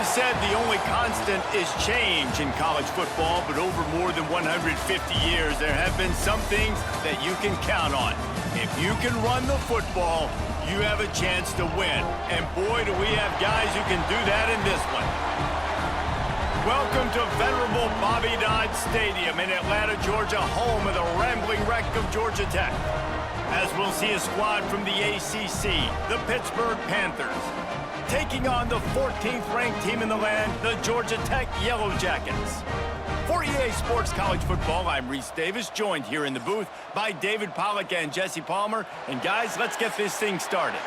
always said the only constant is change in college football, but over more than 150 years, there have been some things that you can count on. If you can run the football, you have a chance to win. And boy, do we have guys who can do that in this one. Welcome to venerable Bobby Dodd Stadium in Atlanta, Georgia, home of the rambling wreck of Georgia Tech. As we'll see a squad from the ACC, the Pittsburgh Panthers, taking on the 14th ranked team in the land, the Georgia Tech Yellow Jackets. For EA Sports College Football, I'm Reese Davis, joined here in the booth by David Pollack and Jesse Palmer. And guys, let's get this thing started.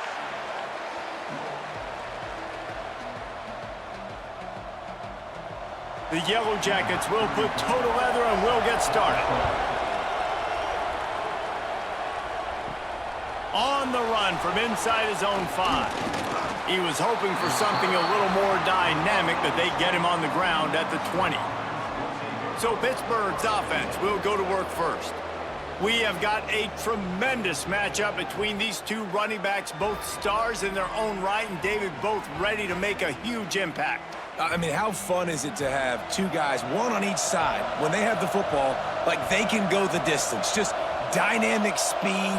The Yellow Jackets will put total leather and will get started. On the run from inside his own 5. He was hoping for something a little more dynamic, but they get him on the ground at the 20. So Pittsburgh's offense will go to work first. We have got a tremendous matchup between these two running backs, both stars in their own right, and David, both ready to make a huge impact. I mean, how fun is it to have two guys, one on each side, when they have the football, like they can go the distance. Just dynamic speed,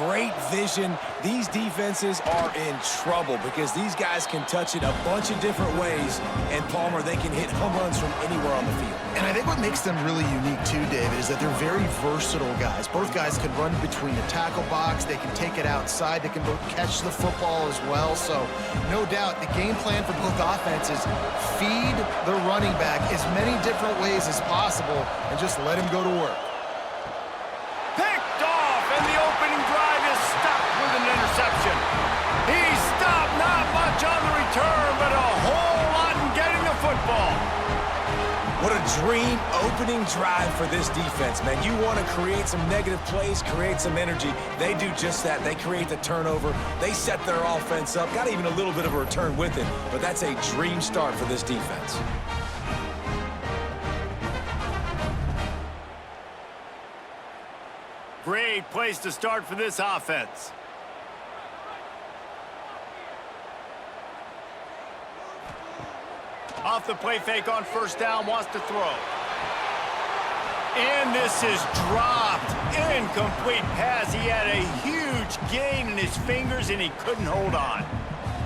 great vision. These defenses are in trouble because these guys can touch it a bunch of different ways, and Palmer, they can hit home runs from anywhere on the field. And I think what makes them really unique too, David, is that they're very versatile guys. Both guys can run between the tackle box, they can take it outside, they can both catch the football as well. So no doubt the game plan for both offenses, feed the running back as many different ways as possible and just let him go to work. Picked off, and the opening drive is stopped with an interception. He stopped, not much on the return, but a whole lot in getting the football. What a dream opening drive for this defense, man. You want to create some negative plays, create some energy. They do just that. They create the turnover. They set their offense up. Got even a little bit of a return with it, but that's a dream start for this defense. Great place to start for this offense. Off the play fake on first down, wants to throw. And this is dropped. Incomplete pass. He had a huge gain in his fingers, and he couldn't hold on.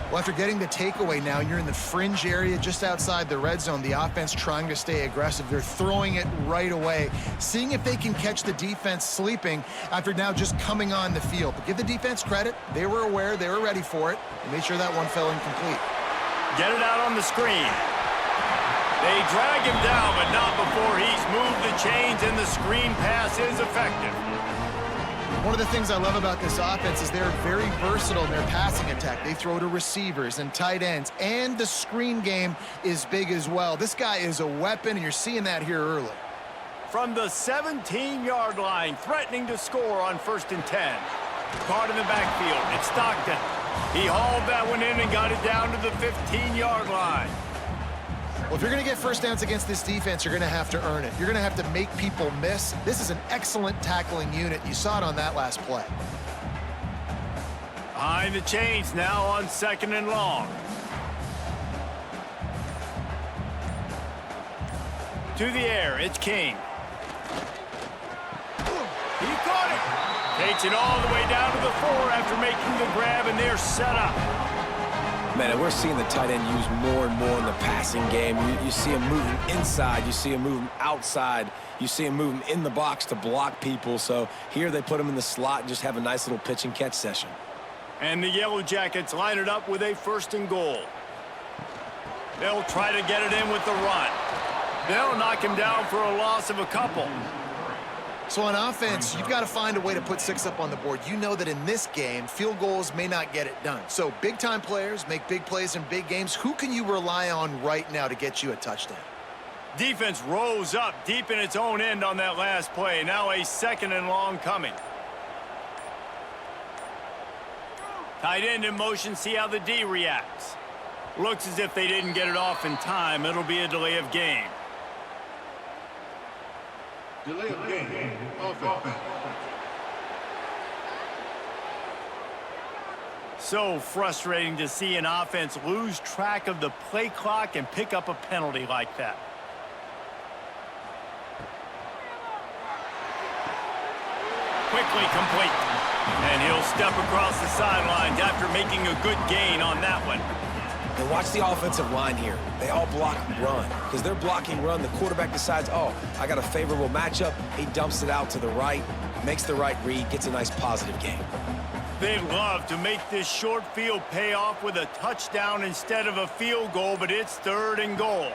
Well, after getting the takeaway now, you're in the fringe area just outside the red zone. The offense trying to stay aggressive. They're throwing it right away, seeing if they can catch the defense sleeping after now just coming on the field. But give the defense credit. They were aware. They were ready for it. And made sure that one fell incomplete. Get it out on the screen. They drag him down, but not before he's moved the chains, and the screen pass is effective. One of the things I love about this offense is they're very versatile in their passing attack. They throw to receivers and tight ends, and the screen game is big as well. This guy is a weapon, and you're seeing that here early. From the 17-yard line, threatening to score on 1st and 10. Caught in the backfield. It's Stockton. He hauled that one in and got it down to the 15-yard line. Well, if you're going to get first downs against this defense, you're going to have to earn it. You're going to have to make people miss. This is an excellent tackling unit. You saw it on that last play. Behind the chains now on 2nd and long. To the air, it's King. He caught it. Takes it all the way down to the 4 after making the grab, and they're set up. Man, and we're seeing the tight end used more and more in the passing game. You see him moving inside. You see him moving outside. You see him moving in the box to block people. So here they put him in the slot and just have a nice little pitch and catch session. And the Yellow Jackets line it up with a 1st and goal. They'll try to get it in with the run. They'll knock him down for a loss of a couple. So on offense, you've got to find a way to put 6 up on the board. You know that in this game, field goals may not get it done. So big-time players make big plays in big games. Who can you rely on right now to get you a touchdown? Defense rose up deep in its own end on that last play. Now a 2nd and long coming. Tight end in motion, see how the D reacts. Looks as if they didn't get it off in time. It'll be a delay of game. Delay of game. Offense. So frustrating to see an offense lose track of the play clock and pick up a penalty like that. Quickly complete. And he'll step across the sidelines after making a good gain on that one. And watch the offensive line here. They all block run. Because they're blocking run, the quarterback decides, oh, I got a favorable matchup. He dumps it out to the right, makes the right read, gets a nice positive gain. They'd love to make this short field pay off with a touchdown instead of a field goal, but it's 3rd and goal.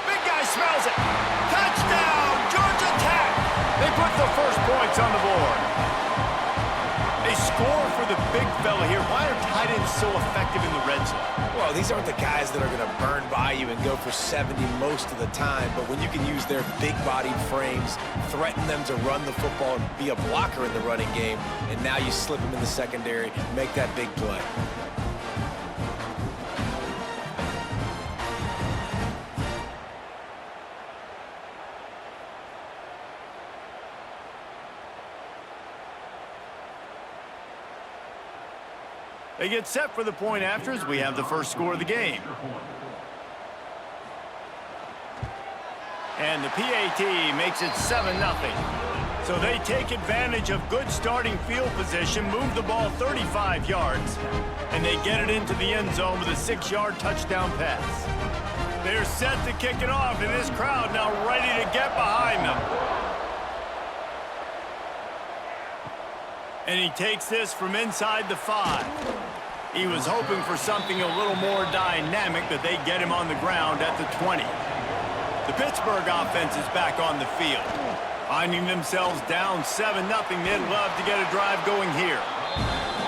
Big guy smells it. Touchdown, Georgia Tech. They put the first points on the board. They score for the big fella here. Why are tight ends so effective in the red zone? Well, these aren't the guys that are going to burn by you and go for 70 most of the time, but when you can use their big-bodied frames, threaten them to run the football and be a blocker in the running game, and now you slip them in the secondary, make that big play. They get set for the point after as we have the first score of the game. And the PAT makes it 7-0. So they take advantage of good starting field position, move the ball 35 yards, and they get it into the end zone with a 6-yard touchdown pass. They're set to kick it off, and this crowd now ready to get behind them. And he takes this from inside the 5. He was hoping for something a little more dynamic, but they get him on the ground at the 20. The Pittsburgh offense is back on the field. Finding themselves down 7-0, they'd love to get a drive going here.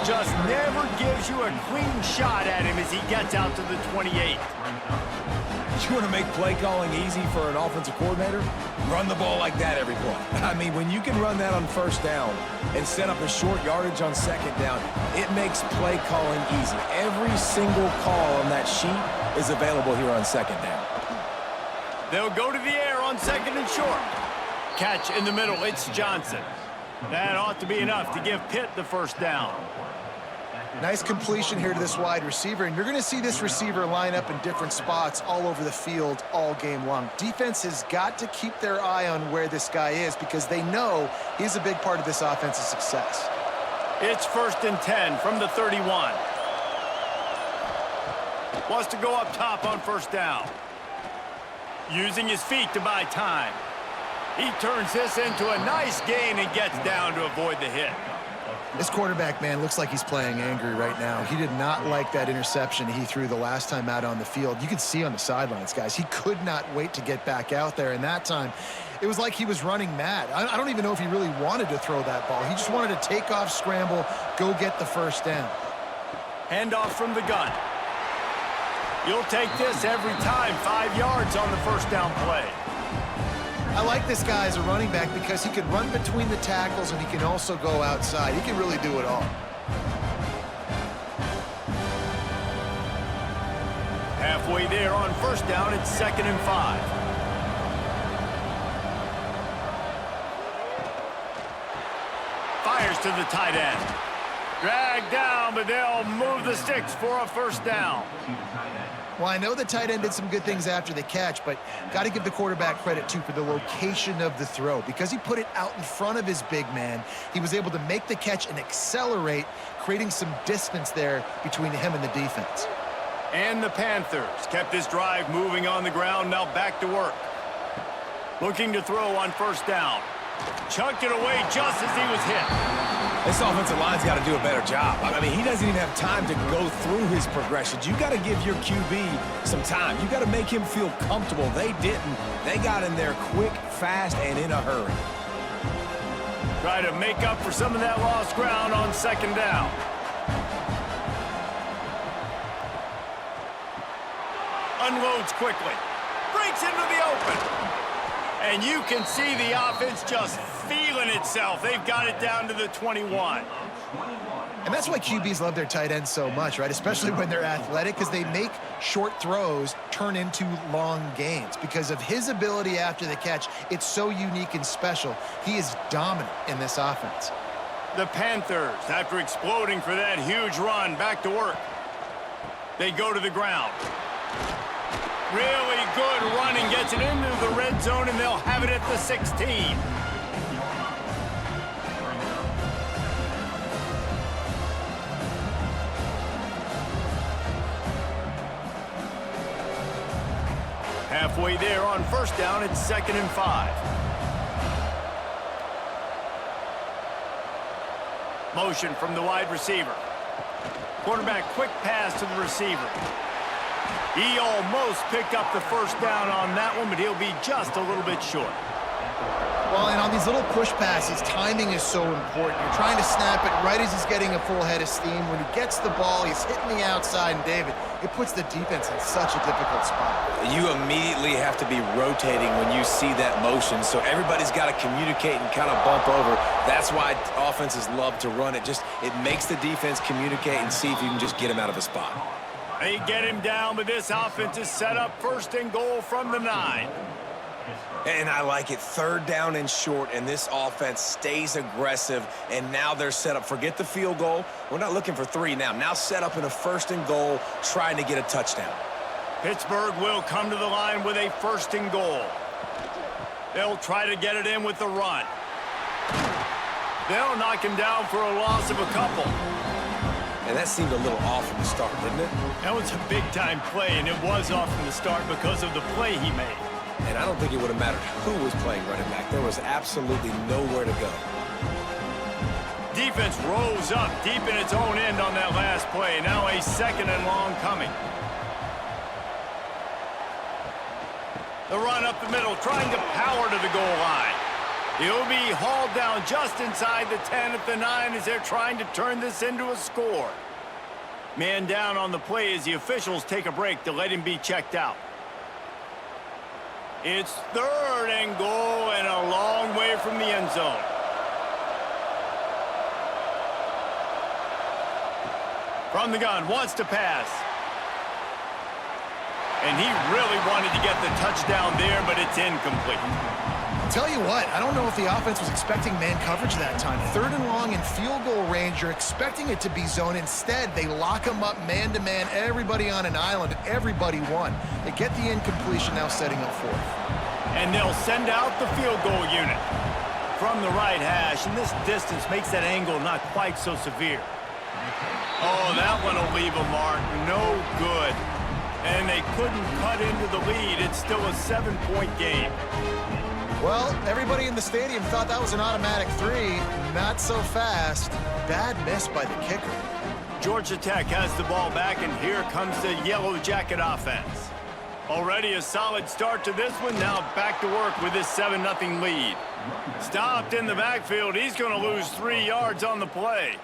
Just never gives you a clean shot at him as he gets out to the 28. You want to make play calling easy for an offensive coordinator? Run the ball like that every play. I mean, when you can run that on 1st down and set up a short yardage on 2nd down, it makes play calling easy. Every single call on that sheet is available here on 2nd down. They'll go to the air on 2nd and short. Catch in the middle, it's Johnson. That ought to be enough to give Pitt the 1st down. Nice completion here to this wide receiver, and you're going to see this receiver line up in different spots all over the field all game long. Defense has got to keep their eye on where this guy is because they know he's a big part of this offense's success. It's 1st and 10 from the 31. Wants to go up top on 1st down. Using his feet to buy time. He turns this into a nice gain and gets down to avoid the hit. This quarterback, man, looks like he's playing angry right now. He did not like that interception he threw the last time out on the field. You could see on the sidelines, guys, he could not wait to get back out there. And that time, it was like he was running mad. I don't even know if he really wanted to throw that ball. He just wanted to take off, scramble, go get the 1st down. Handoff from the gun. You'll take this every time, 5 yards on the 1st down play. I like this guy as a running back because he can run between the tackles and he can also go outside. He can really do it all. Halfway there on 1st down, it's 2nd and 5. Fires to the tight end. Dragged down, but they'll move the sticks for a 1st down. Well, I know the tight end did some good things after the catch, but got to give the quarterback credit, too, for the location of the throw. Because he put it out in front of his big man, he was able to make the catch and accelerate, creating some distance there between him and the defense. And the Panthers kept this drive moving on the ground, now back to work. Looking to throw on 1st down. Chucked it away just as he was hit. This offensive line's got to do a better job. I mean, he doesn't even have time to go through his progressions. You got to give your QB some time. You got to make him feel comfortable. They didn't. They got in there quick, fast, and in a hurry. Try to make up for some of that lost ground on 2nd down. Unloads quickly. Breaks into the open. And you can see the offense just feeling itself. They've got it down to the 21. And that's why QBs love their tight ends so much, right? Especially when they're athletic, because they make short throws turn into long gains. Because of his ability after the catch, it's so unique and special. He is dominant in this offense. The Panthers, after exploding for that huge run, back to work. They go to the ground. Really good running, gets it into the red zone, and they'll have it at the 16. Halfway there on first down, it's 2nd and 5. Motion from the wide receiver. Quarterback quick pass to the receiver. He almost picked up the first down on that one, but he'll be just a little bit short. Well, and on these little push passes, timing is so important. You're trying to snap it right as he's getting a full head of steam. When he gets the ball, he's hitting the outside, and David, it puts the defense in such a difficult spot. You immediately have to be rotating when you see that motion, so everybody's got to communicate and kind of bump over. That's why offenses love to run it. It makes the defense communicate and see if you can just get him out of a spot. They get him down, but this offense is set up 1st and goal from the 9. And I like it. 3rd down and short, and this offense stays aggressive, and now they're set up. Forget the field goal. We're not looking for 3 now. Now set up in a 1st and goal, trying to get a touchdown. Pittsburgh will come to the line with a 1st and goal. They'll try to get it in with the run. They'll knock him down for a loss of a couple. And that seemed a little off from the start, didn't it? That was a big-time play, and it was off from the start because of the play he made. And I don't think it would have mattered who was playing running back. There was absolutely nowhere to go. Defense rose up deep in its own end on that last play. Now a 2nd and long coming. The run up the middle, trying to power to the goal line. He'll be hauled down just inside the 10 at the 9 as they're trying to turn this into a score. Man down on the play as the officials take a break to let him be checked out. It's 3rd and goal and a long way from the end zone. From the gun, wants to pass. And he really wanted to get the touchdown there, but it's incomplete. Tell you what, I don't know if the offense was expecting man coverage that time. 3rd and long in field goal range, you're expecting it to be zone. Instead, they lock him up man-to-man, everybody on an island, and everybody won. They get the incompletion, now setting up 4th. And they'll send out the field goal unit from the right hash, and this distance makes that angle not quite so severe. Oh, that one will leave a mark. No good. And they couldn't cut into the lead. It's still a 7-point game. Well, everybody in the stadium thought that was an automatic 3. Not so fast. Bad miss by the kicker. Georgia Tech has the ball back, and here comes the Yellow Jacket offense. Already a solid start to this one. Now back to work with this 7-0 lead. Stopped in the backfield. He's going to lose 3 yards on the play.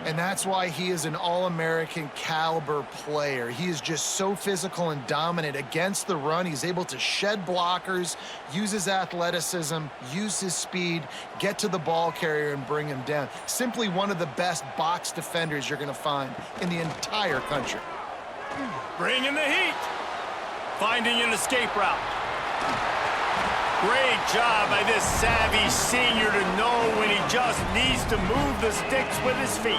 And that's why he is an All-American caliber player. He is just so physical and dominant against the run. He's able to shed blockers, use his athleticism, use his speed, get to the ball carrier and bring him down. Simply one of the best box defenders you're going to find in the entire country. Bringing the heat. Finding an escape route. Great job by this savvy senior to know when he just needs to move the sticks with his feet.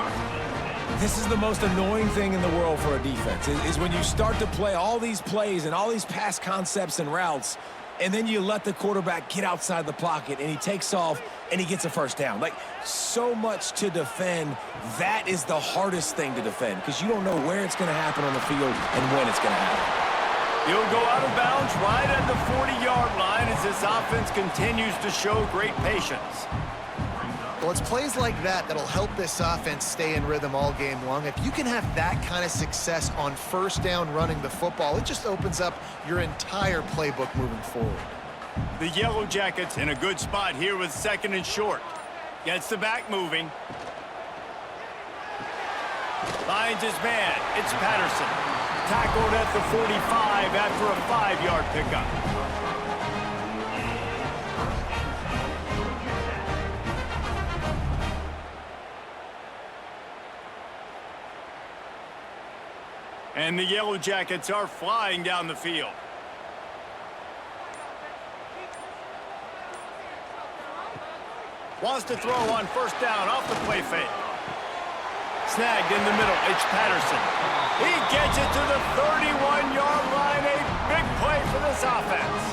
This is the most annoying thing in the world for a defense, is when you start to play all these plays and all these pass concepts and routes, and then you let the quarterback get outside the pocket, and he takes off, and he gets a 1st down. Like, so much to defend. That is the hardest thing to defend, because you don't know where it's going to happen on the field and when it's going to happen. He'll go out of bounds right at the 40-yard line as this offense continues to show great patience. Well, it's plays like that that'll help this offense stay in rhythm all game long. If you can have that kind of success on 1st down running the football, it just opens up your entire playbook moving forward. The Yellow Jackets in a good spot here with 2nd and short. Gets the back moving. Finds his man. It's Patterson. Tackled at the 45 after a 5-yard pickup. And the Yellow Jackets are flying down the field. Wants to throw on first down off the play fake. Snagged in the middle. It's Patterson. He gets it to the 31-yard line. A big play for this offense.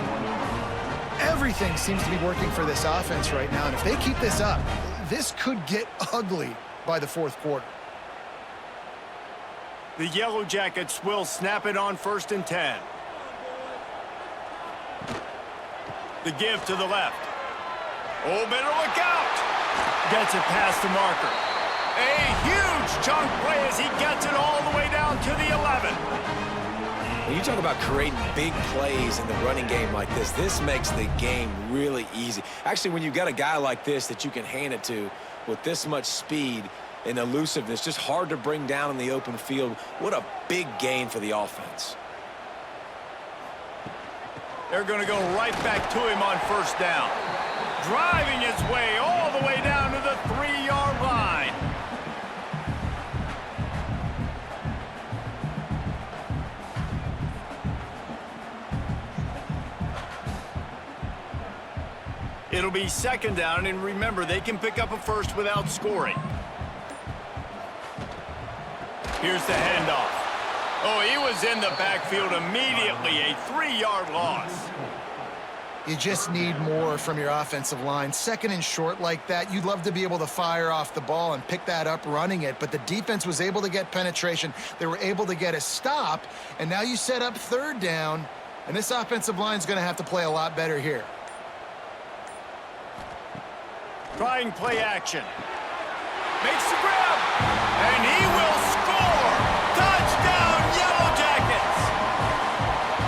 Everything seems to be working for this offense right now, and if they keep this up, this could get ugly by the fourth quarter. The Yellow Jackets will snap it on 1st and 10. The give to the left. Oh, better look out. Gets it past the marker. A huge chunk play as he gets it all the way down to the 11. When you talk about creating big plays in the running game like this makes the game really easy. Actually, when you've got a guy like this that you can hand it to with this much speed and elusiveness, just hard to bring down in the open field. What a big gain for the offense. They're going to go right back to him on first down. Driving his way all the way down to the 3-yard line. It'll be 2nd down, and remember, they can pick up a first without scoring. Here's the handoff. Oh, he was in the backfield immediately. A 3-yard loss. You just need more from your offensive line. 2nd and short like that, you'd love to be able to fire off the ball and pick that up running it, but the defense was able to get penetration. They were able to get a stop, and now you set up 3rd down, and this offensive line is going to have to play a lot better here. Trying play action. Makes the grab, and he will score. Touchdown, Yellow Jackets.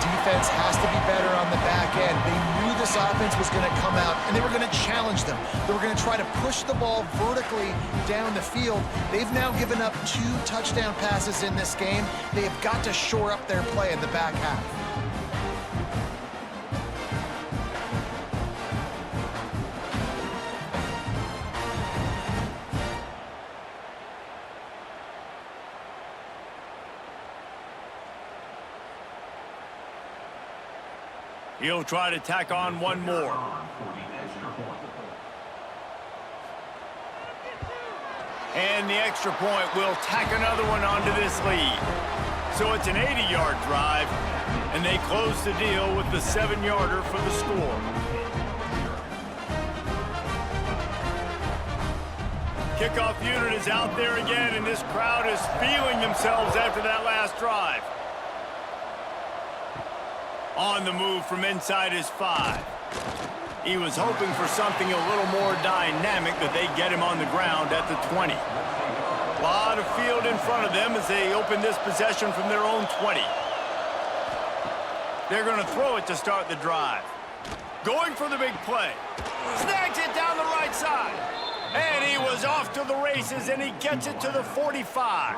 Defense has to be better on the back end. They knew this offense was going to come out, and they were going to challenge them. They were going to try to push the ball vertically down the field. They've now given up 2 touchdown passes in this game. They have got to shore up their play in the back half. He'll try to tack on one more. And the extra point will tack another one onto this lead. So it's an 80-yard drive, and they close the deal with the 7-yarder for the score. Kickoff unit is out there again, and this crowd is feeling themselves after that last drive. On the move from inside his 5. He was hoping for something a little more dynamic, but they get him on the ground at the 20. A lot of field in front of them as they open this possession from their own 20. They're going to throw it to start the drive. Going for the big play. Snags it down the right side. And he was off to the races, and he gets it to the 45.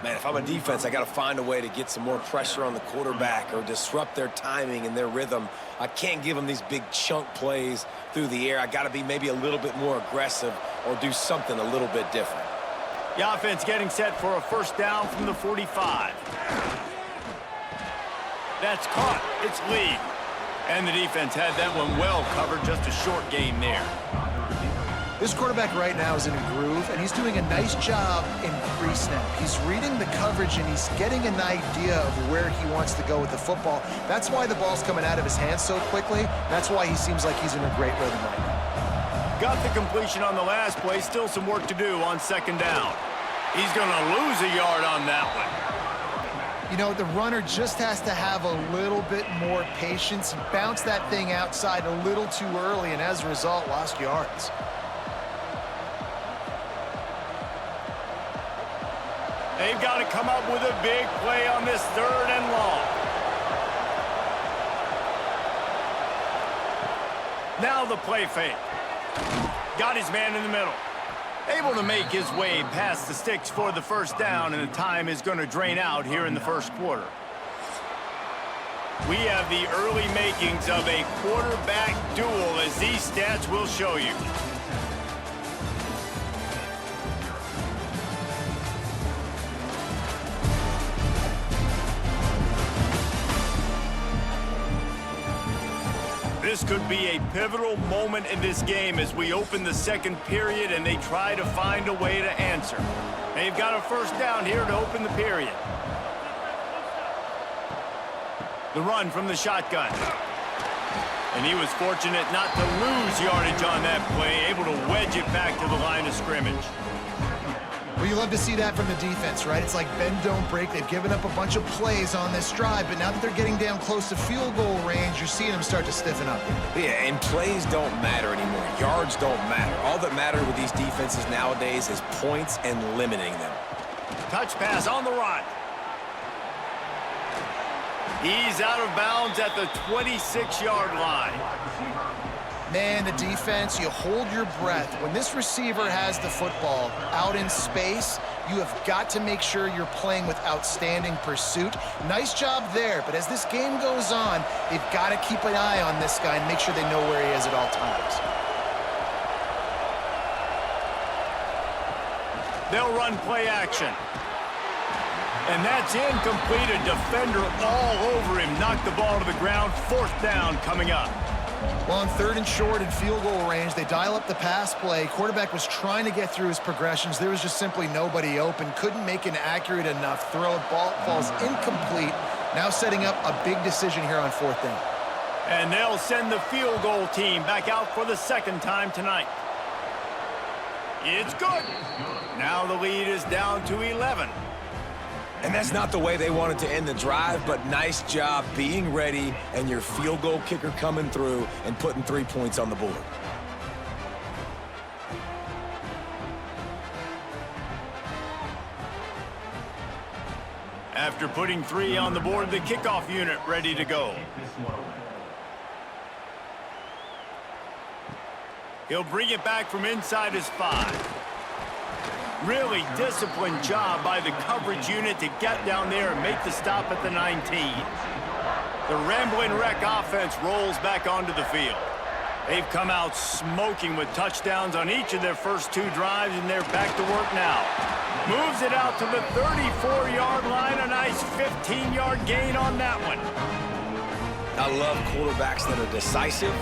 Man, if I'm a defense, I got to find a way to get some more pressure on the quarterback or disrupt their timing and their rhythm. I can't give them these big chunk plays through the air. I got to be maybe a little bit more aggressive or do something a little bit different. The offense getting set for a first down from the 45. That's caught. It's Lee. And the defense had that one well covered. Just a short game there. This quarterback right now is in a groove, and he's doing a nice job in pre-snap. He's reading the coverage, and he's getting an idea of where he wants to go with the football. That's why the ball's coming out of his hands so quickly. That's why he seems like he's in a great rhythm right now. Got the completion on the last play. Still some work to do on 2nd down. He's going to lose a yard on that one. You know, the runner just has to have a little bit more patience. He bounced that thing outside a little too early, and as a result, lost yards. They've got to come up with a big play on this 3rd and long. Now the play fake. Got his man in the middle. Able to make his way past the sticks for the first down, and the time is going to drain out here in the first quarter. We have the early makings of a quarterback duel, as these stats will show you. This could be a pivotal moment in this game as we open the second period and they try to find a way to answer. They've got a first down here to open the period. The run from the shotgun. And he was fortunate not to lose yardage on that play, able to wedge it back to the line of scrimmage. Well, you love to see that from the defense, right? It's like bend, don't break. They've given up a bunch of plays on this drive, but now that they're getting down close to field goal range, you're seeing them start to stiffen up. Yeah, and plays don't matter anymore. Yards don't matter. All that matters with these defenses nowadays is points and limiting them. Touch pass on the run. He's out of bounds at the 26-yard line. Man, the defense, you hold your breath. When this receiver has the football out in space, you have got to make sure you're playing with outstanding pursuit. Nice job there, but as this game goes on, they've got to keep an eye on this guy and make sure they know where he is at all times. They'll run play action. And that's incomplete. A defender all over him. Knocked the ball to the ground. Fourth down coming up. Well, on third and short and field goal range, they dial up the pass play. Quarterback was trying to get through his progressions. There was just simply nobody open. Couldn't make an accurate enough throw. Ball falls incomplete. Now setting up a big decision here on fourth down. And they'll send the field goal team back out for the second time tonight. It's good. Now the lead is down to 11. And that's not the way they wanted to end the drive, but nice job being ready and your field goal kicker coming through and putting 3 points on the board. After putting 3 on the board, the kickoff unit ready to go. He'll bring it back from inside his 5. Really disciplined job by the coverage unit to get down there and make the stop at the 19. The Rambling Wreck offense rolls back onto the field. They've come out smoking with touchdowns on each of their first 2 drives, and they're back to work now. Moves it out to the 34-yard line. A nice 15-yard gain on that one. I love quarterbacks that are decisive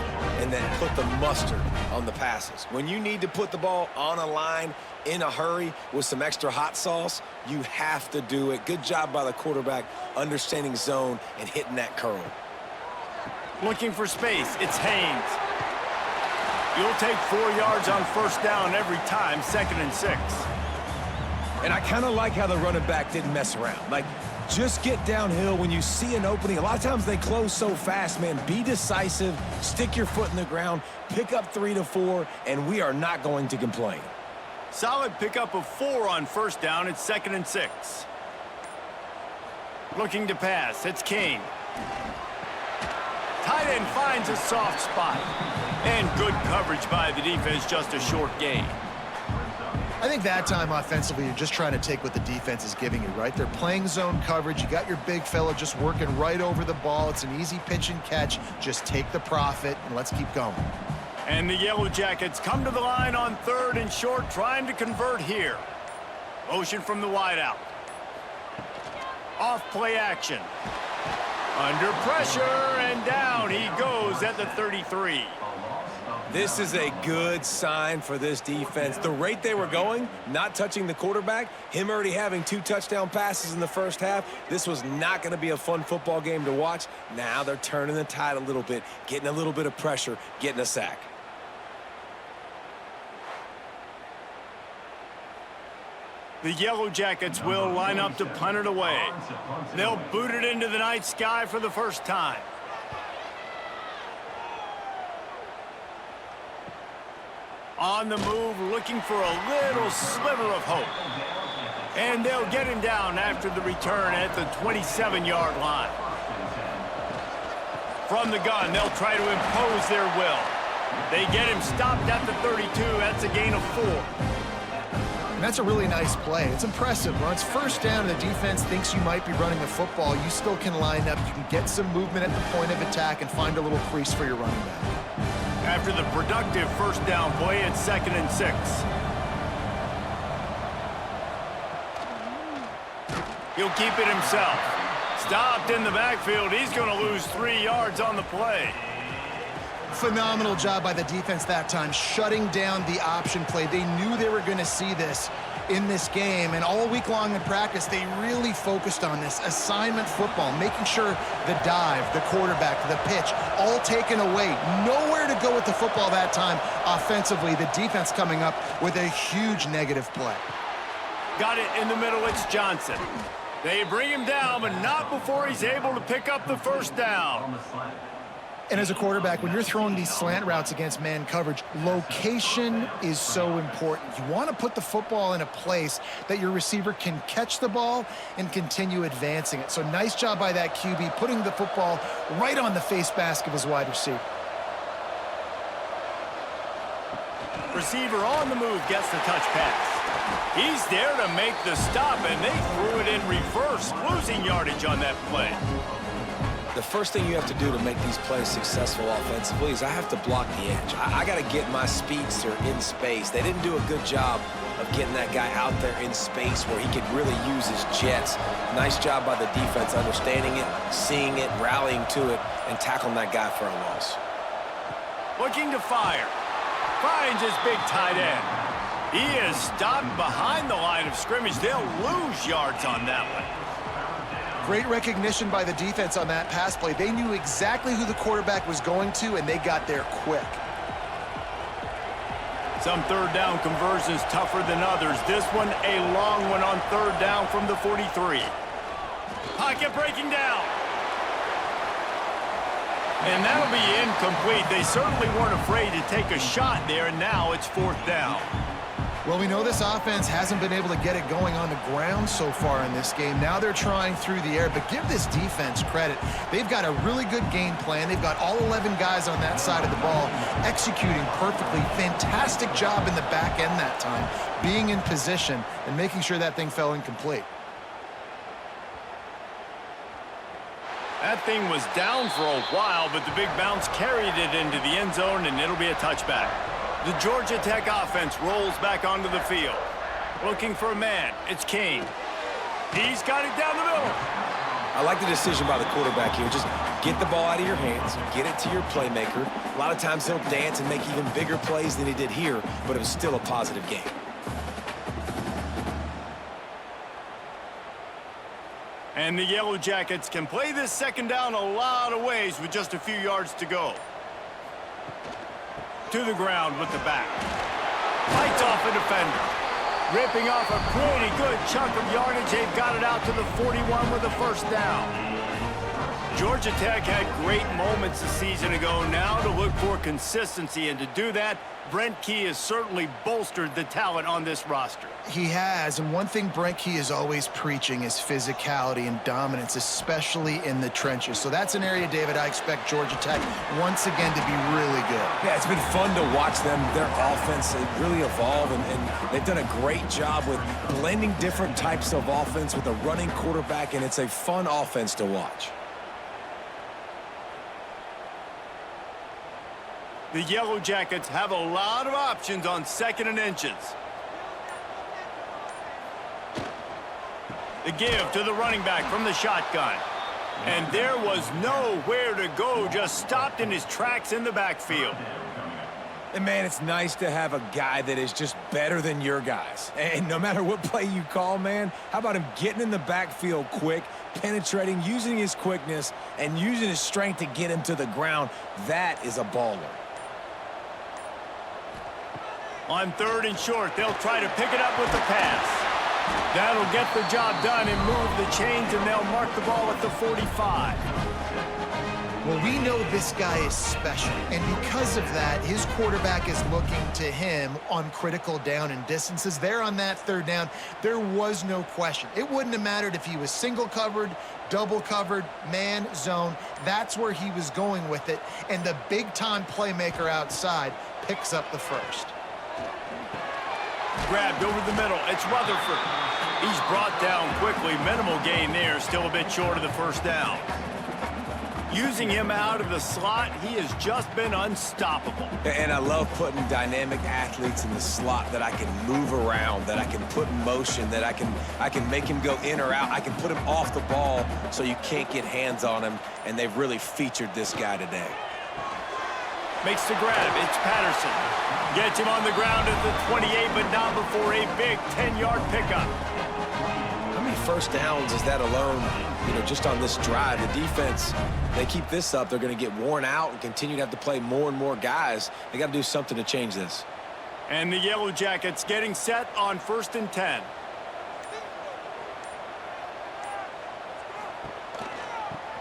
and that put the mustard on the passes. When you need to put the ball on a line in a hurry with some extra hot sauce, you have to do it. Good job by the quarterback understanding zone and hitting that curl. Looking for space, it's Haynes. You'll take 4 yards on first down every time, 2nd and 6. And I kind of like how the running back didn't mess around. Like, just get downhill when you see an opening. A lot of times they close so fast, man. Be decisive, stick your foot in the ground, pick up 3 to 4, and we are not going to complain. Solid pickup of 4 on first down. It's 2nd and 6. Looking to pass. It's King. Tight end finds a soft spot. And good coverage by the defense, just a short gain. I think that time offensively, you're just trying to take what the defense is giving you, right? They're playing zone coverage. You got your big fella just working right over the ball. It's an easy pitch and catch. Just take the profit and let's keep going. And the Yellow Jackets come to the line on third and short, trying to convert here. Motion from the wideout. Off play action. Under pressure, and down he goes at the 33. This is a good sign for this defense. The rate they were going, not touching the quarterback, him already having 2 touchdown passes in the first half, this was not going to be a fun football game to watch. Now they're turning the tide a little bit, getting a little bit of pressure, getting a sack. The Yellow Jackets will line up to punt it away. They'll boot it into the night sky for the first time. On the move, looking for a little sliver of hope. And they'll get him down after the return at the 27-yard line. From the gun, they'll try to impose their will. They get him stopped at the 32. That's a gain of 4. And that's a really nice play. It's impressive. When it's first down and the defense thinks you might be running the football, you still can line up. You can get some movement at the point of attack and find a little crease for your running back. After the productive first down play, it's 2nd and 6. He'll keep it himself. Stopped in the backfield. He's going to lose 3 yards on the play. Phenomenal job by the defense that time, shutting down the option play. They knew they were going to see this in this game, and all week long in practice, they really focused on this assignment football, making sure the dive, the quarterback, the pitch, all taken away. Nowhere to go with the football that time offensively. The defense coming up with a huge negative play. Got it in the middle, it's Johnson. They bring him down, but not before he's able to pick up the first down. And as a quarterback, when you're throwing these slant routes against man coverage, location is so important. You want to put the football in a place that your receiver can catch the ball and continue advancing it. So nice job by that QB, putting the football right on the face mask of his wide receiver. Receiver on the move gets the touch pass. He's there to make the stop, and they threw it in reverse, losing yardage on that play. The first thing you have to do to make these plays successful offensively is I have to block the edge. I got to get my speedster in space. They didn't do a good job of getting that guy out there in space where he could really use his jets. Nice job by the defense understanding it, seeing it, rallying to it, and tackling that guy for a loss. Looking to fire. Finds his big tight end. He is stopped behind the line of scrimmage. They'll lose yards on that one. Great recognition by the defense on that pass play. They knew exactly who the quarterback was going to, and they got there quick. Some third down conversions tougher than others. This one, a long one on third down from the 43. Pocket breaking down. And that'll be incomplete. They certainly weren't afraid to take a shot there, and now it's fourth down. Well, we know this offense hasn't been able to get it going on the ground so far in this game. Now they're trying through the air, but give this defense credit. They've got a really good game plan. They've got all 11 guys on that side of the ball executing perfectly. Fantastic job in the back end that time, being in position and making sure that thing fell incomplete. That thing was down for a while, but the big bounce carried it into the end zone, and it'll be a touchback. The Georgia Tech offense rolls back onto the field. Looking for a man. It's Kane. He's got it down the middle. I like the decision by the quarterback here. Just get the ball out of your hands, get it to your playmaker. A lot of times he'll dance and make even bigger plays than he did here, but it was still a positive game. And the Yellow Jackets can play this second down a lot of ways with just a few yards to go. To the ground with the back. Fights off a defender. Ripping off a pretty good chunk of yardage. They've got it out to the 41 with a first down. Georgia Tech had great moments a season ago. Now to look for consistency, and to do that, Brent Key has certainly bolstered the talent on this roster. He has, and one thing Brent Key is always preaching is physicality and dominance, especially in the trenches. So that's an area, David, I expect Georgia Tech once again to be really good. Yeah, it's been fun to watch them, their offense really evolve, and they've done a great job with blending different types of offense with a running quarterback, and it's a fun offense to watch. The Yellow Jackets have a lot of options on 2nd and inches. The give to the running back from the shotgun. And there was nowhere to go, just stopped in his tracks in the backfield. And, man, it's nice to have a guy that is just better than your guys. And no matter what play you call, man, how about him getting in the backfield quick, penetrating, using his quickness, and using his strength to get him to the ground? That is a baller. On 3rd and short, they'll try to pick it up with the pass. That'll get the job done and move the chains, and they'll mark the ball at the 45. Well, we know this guy is special, and because of that, his quarterback is looking to him on critical down and distances. There on that 3rd down, there was no question. It wouldn't have mattered if he was single covered, double covered, man, zone. That's where he was going with it, and the big-time playmaker outside picks up the first. Grabbed over the middle. It's Rutherford. He's brought down quickly. Minimal gain there. Still a bit short of the first down. Using him out of the slot, he has just been unstoppable. And I love putting dynamic athletes in the slot that I can move around, that I can put in motion, that I can make him go in or out. I can put him off the ball so you can't get hands on him, and they've really featured this guy today. Makes the grab. It's Patterson. Gets him on the ground at the 28, but not before a big 10-yard pickup. How many first downs is that alone, just on this drive? The defense, they keep this up, they're going to get worn out and continue to have to play more and more guys. They got to do something to change this. And the Yellow Jackets getting set on 1st and 10.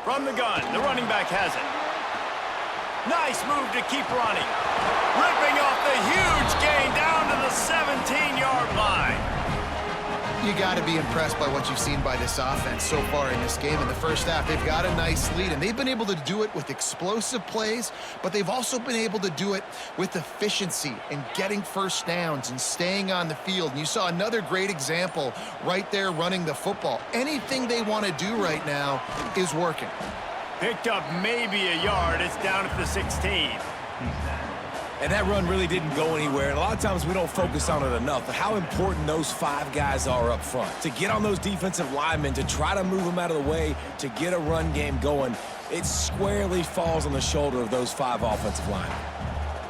From the gun, the running back has it. Nice move to keep running. Ripping off the huge gain down to the 17-yard line. You got to be impressed by what you've seen by this offense so far in this game. In the first half, they've got a nice lead, and they've been able to do it with explosive plays, but they've also been able to do it with efficiency and getting first downs and staying on the field. And you saw another great example right there running the football. Anything they want to do right now is working. Picked up maybe a yard. It's down at the 16. And that run really didn't go anywhere. And a lot of times we don't focus on it enough, but how important those 5 guys are up front. To get on those defensive linemen, to try to move them out of the way, to get a run game going, it squarely falls on the shoulder of those 5 offensive linemen.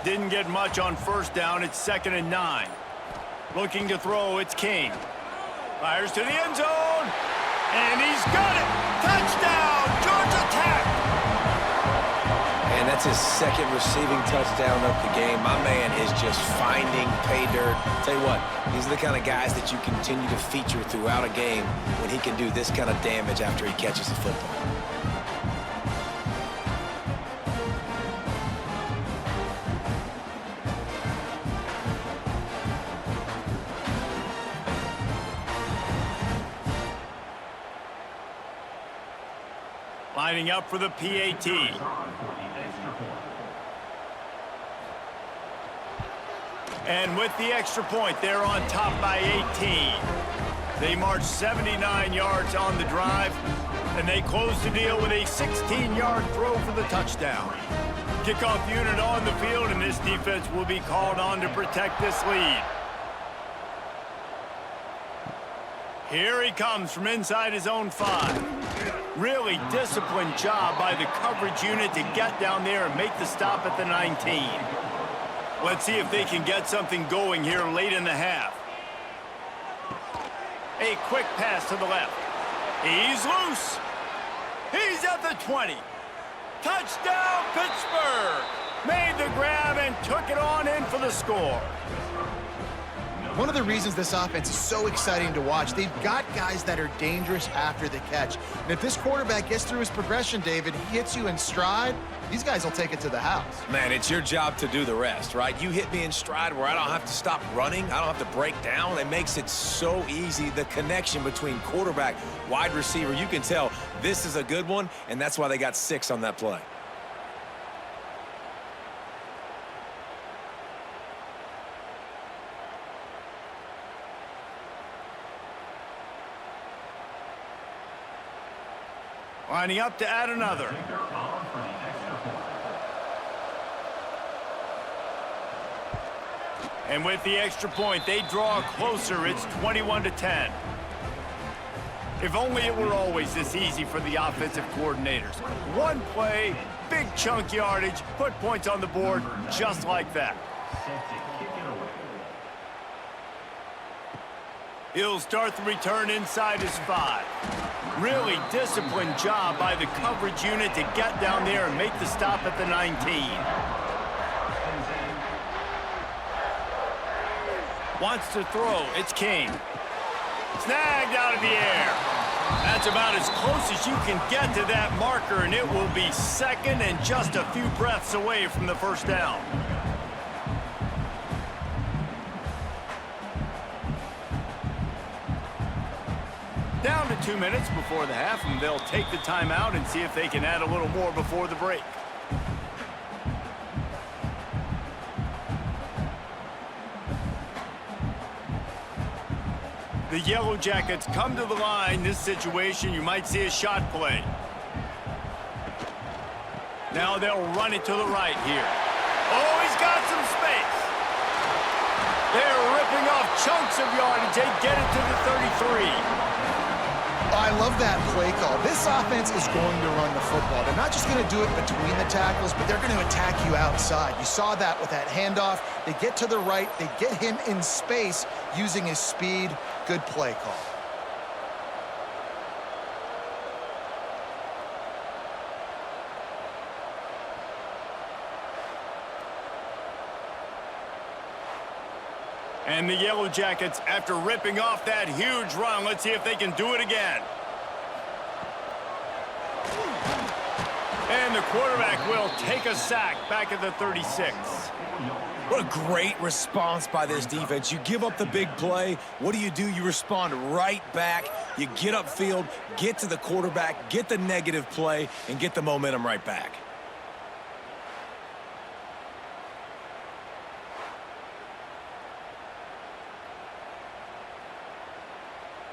Didn't get much on first down. It's 2nd and 9. Looking to throw, it's King. Fires to the end zone. And he's got it. Touchdown, Georgia Tech. And that's his 2nd receiving touchdown of the game. My man is just finding pay dirt. Tell you what, these are the kind of guys that you continue to feature throughout a game when he can do this kind of damage after he catches the football. Lining up for the PAT. And with the extra point, they're on top by 18. They march 79 yards on the drive, and they close the deal with a 16-yard throw for the touchdown. Kickoff unit on the field, and this defense will be called on to protect this lead. Here he comes from inside his own 5. Really disciplined job by the coverage unit to get down there and make the stop at the 19. Let's see if they can get something going here late in the half. A quick pass to the left. He's loose. He's at the 20. Touchdown, Pittsburgh! Made the grab and took it on in for the score. One of the reasons this offense is so exciting to watch, they've got guys that are dangerous after the catch. And if this quarterback gets through his progression, David, he hits you in stride, these guys will take it to the house. Man, it's your job to do the rest, right? You hit me in stride where I don't have to stop running. I don't have to break down. It makes it so easy. The connection between quarterback, wide receiver, you can tell this is a good one, and that's why they got 6 on that play. Lining up to add another. And with the extra point, they draw closer. It's 21-10. If only it were always this easy for the offensive coordinators. One play, big chunk yardage, put points on the board just like that. He'll start the return inside his 5. Really disciplined job by the coverage unit to get down there and make the stop at the 19. Wants to throw. It's King. Snagged out of the air. That's about as close as you can get to that marker, and it will be 2nd and just a few breaths away from the first down. Down to 2 minutes before the half, and they'll take the timeout and see if they can add a little more before the break. The Yellow Jackets come to the line. This situation, you might see a shot play. Now they'll run it to the right here. Oh, he's got some space. They're ripping off chunks of yardage. They get it to the 33. I love that play call. This offense is going to run the football. They're not just going to do it between the tackles, but they're going to attack you outside. You saw that with that handoff. They get to the right. They get him in space using his speed. Good play call. And the Yellow Jackets, after ripping off that huge run, let's see if they can do it again. And the quarterback will take a sack back at the 36. What a great response by this defense. You give up the big play. What do? You respond right back. You get upfield, get to the quarterback, get the negative play, and get the momentum right back.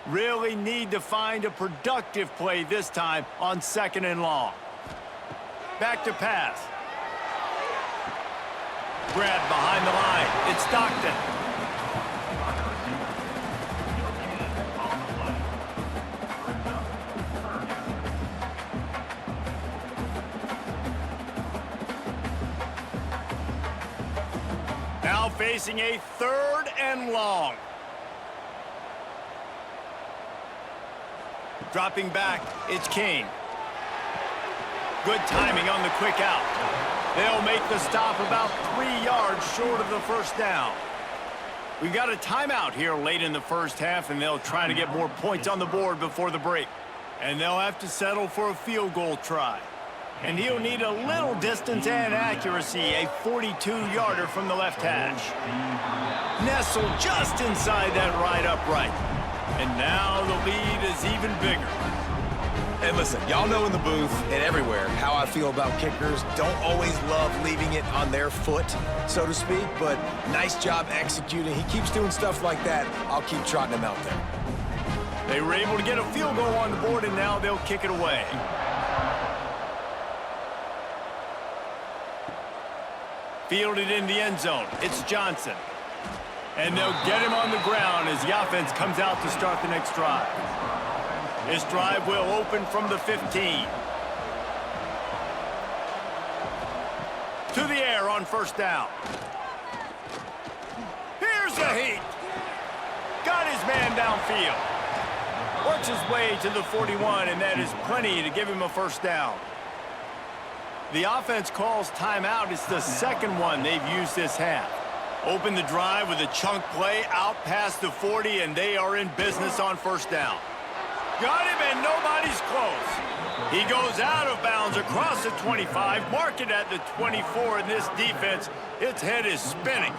Really need to find a productive play this time on 2nd and long. Back to pass. Grab behind the line. It's Stockton. Now facing a 3rd and long. Dropping back, it's King. Good timing on the quick out. They'll make the stop about 3 yards short of the first down. We got a timeout here late in the first half, and they'll try to get more points on the board before the break. And they'll have to settle for a field goal try. And he'll need a little distance and accuracy, a 42-yarder from the left hash. Nestled just inside that right upright. And now the lead is even bigger. And listen, y'all know in the booth and everywhere how I feel about kickers. Don't always love leaving it on their foot, so to speak, but nice job executing. He keeps doing stuff like that. I'll keep trotting him out there. They were able to get a field goal on the board, and now they'll kick it away. Fielded in the end zone. It's Johnson. And they'll get him on the ground as the offense comes out to start the next drive. This drive will open from the 15. To the air on 1st down. Here's the heat. Got his man downfield. Works his way to the 41, and that is plenty to give him a 1st down. The offense calls timeout. It's the 2nd one they've used this half. Open the drive with a chunk play out past the 40, and they are in business on 1st down. Got him, and nobody's close. He goes out of bounds across the 25, mark it at the 24, and this defense, its head is spinning.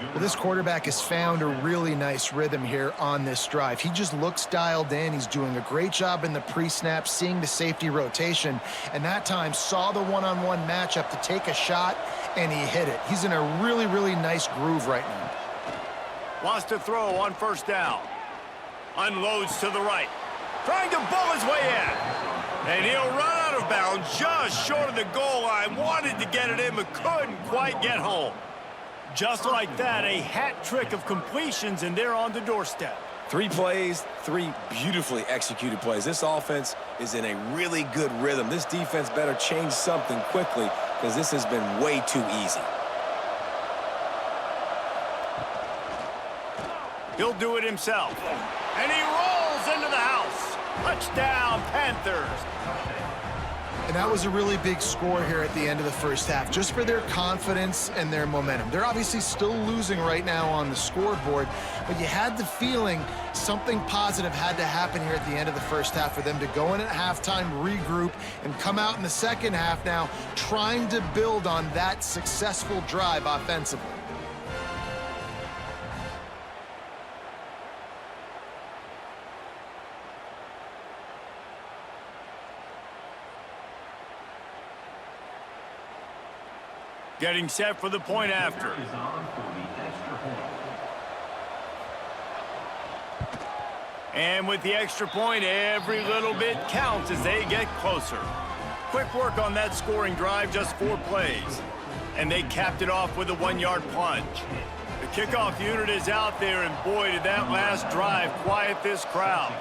Well, this quarterback has found a really nice rhythm here on this drive. He just looks dialed in. He's doing a great job in the pre-snap, seeing the safety rotation, and that time saw the one-on-one matchup to take a shot, and he hit it. He's in a really, really nice groove right now. Wants to throw on 1st down. Unloads to the right. Trying to bull his way in. And he'll run out of bounds just short of the goal line. Wanted to get it in, but couldn't quite get home. Just like that, a hat trick of completions, and they're on the doorstep. 3 plays, 3 beautifully executed plays. This offense is in a really good rhythm. This defense better change something quickly because this has been way too easy. He'll do it himself. And he rolls into the house. Touchdown, Panthers. And that was a really big score here at the end of the first half, just for their confidence and their momentum. They're obviously still losing right now on the scoreboard, but you had the feeling something positive had to happen here at the end of the first half for them to go in at halftime, regroup, and come out in the second half now trying to build on that successful drive offensively. Getting set for the point after. And with the extra point, every little bit counts as they get closer. Quick work on that scoring drive, just 4 plays. And they capped it off with a 1-yard plunge. The kickoff unit is out there, and boy, did that last drive quiet this crowd.